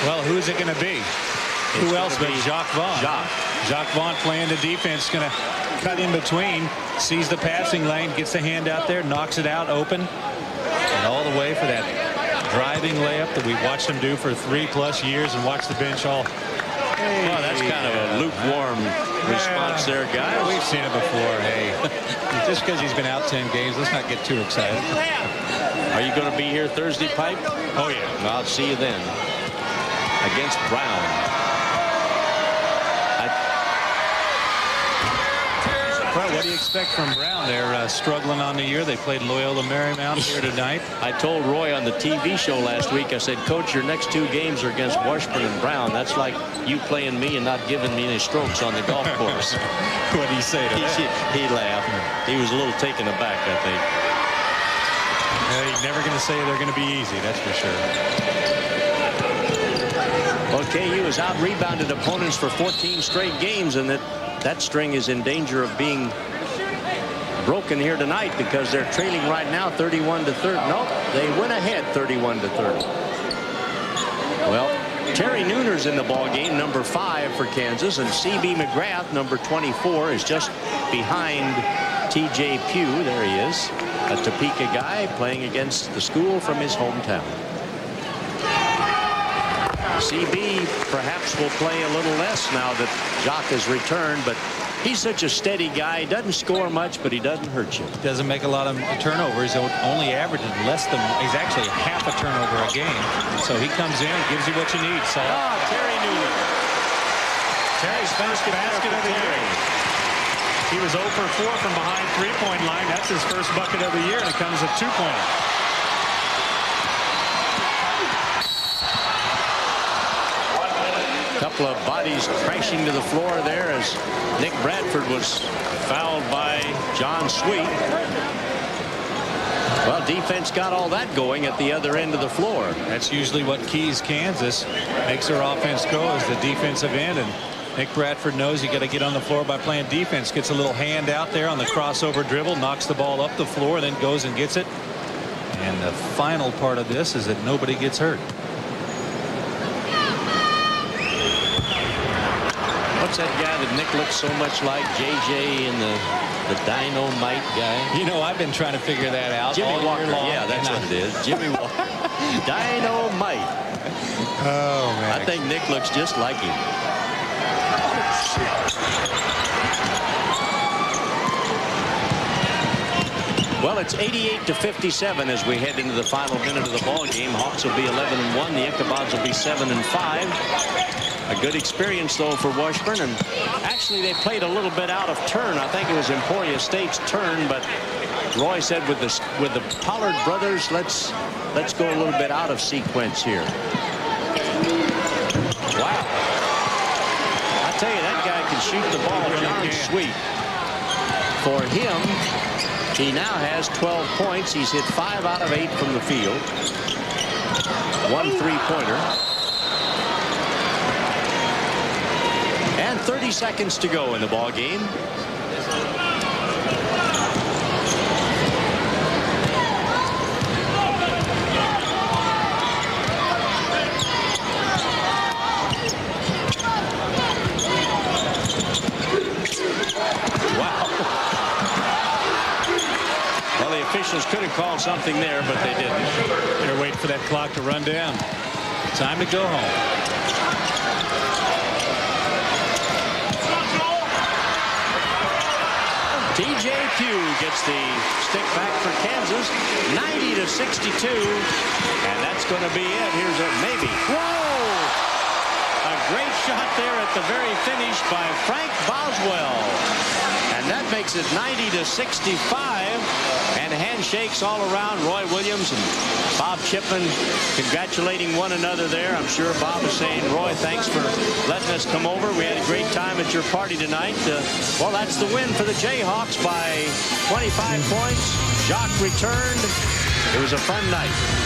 Well, who's it going to be? Who else but Jacque Vaughn? Jacque Vaughn playing the defense, going to cut in between, sees the passing lane, gets the hand out there, knocks it out open, and all the way for that driving layup that we've watched him do for 3+ years and watched the bench all. Hey, well, that's kind of a lukewarm response there, guys. We've seen it before. Hey, just because he's been out 10 games, let's not get too excited. Are you going to be here Thursday, Pipe? Oh, yeah. Well, I'll see you then. Against Brown. Well, what do you expect from Brown? They're struggling on the year. They played Loyola Marymount here tonight. I told Roy on the TV show last week, I said, Coach, your next 2 games are against Washburn and Brown. That's like you playing me and not giving me any strokes on the golf course. What did he say to that? He laughed. He was a little taken aback, I think. He's never going to say they're going to be easy, that's for sure. Well, KU has out-rebounded opponents for 14 straight games, and that string is in danger of being broken here tonight because they're trailing right now 31-30. No, they went ahead 31-30. Well, Terry Nooner's in the ball game, number 5 for Kansas, and C.B. McGrath, number 24, is just behind T.J. Pugh. There he is, a Topeka guy playing against the school from his hometown. CB perhaps will play a little less now that Jacque has returned, but he's such a steady guy. He doesn't score much, but he doesn't hurt you. Doesn't make a lot of turnovers. Only averaging less than, he's actually half a turnover a game. So he comes in, gives you what you need. So Terry Nooner. Terry's basket of the year. He was 0 for 4 from behind three-point line. That's his first bucket of the year, and it comes a two-pointer. Couple of bodies crashing to the floor there as Nick Bradford was fouled by John Sweet. Well, defense got all that going at the other end of the floor. That's usually what keys Kansas, makes their offense go, is the defensive end. And Nick Bradford knows you got to get on the floor by playing defense. Gets a little hand out there on the crossover dribble, knocks the ball up the floor, then goes and gets it. And the final part of this is that nobody gets hurt. What's that guy that Nick looks so much like? JJ and the Dynamite guy. You know, I've been trying to figure that out. Jimmy all Walker. year long. Yeah, that's what it is. Jimmy Walker. Dynamite. Oh, man. I think Nick looks just like him. Well, it's 88-57 as we head into the final minute of the ball game. Hawks will be 11-1. The Ichabods will be 7-5. A good experience, though, for Washburn. And actually, they played a little bit out of turn. I think it was Emporia State's turn, but Roy said with the Pollard brothers, let's go a little bit out of sequence here. Wow. I tell you, that guy can shoot the ball. John Sweet. For him, he now has 12 points. He's hit 5 out of 8 from the field. 1 3-pointer. And 30 seconds to go in the ball game. Wow. Well, the officials could have called something there, but they didn't. They're waiting for that clock to run down. Time to go home. T.J. Pugh gets the stick back for Kansas, 90-62, and that's going to be it. Here's a maybe. Whoa! A great shot there at the very finish by Frank Boswell, and that makes it 90-65. And handshakes all around. Roy Williams and Bob Chipman congratulating one another there. I'm sure Bob is saying, Roy, thanks for letting us come over. We had a great time at your party tonight. Well, that's the win for the Jayhawks by 25 points. Jacque returned. It was a fun night.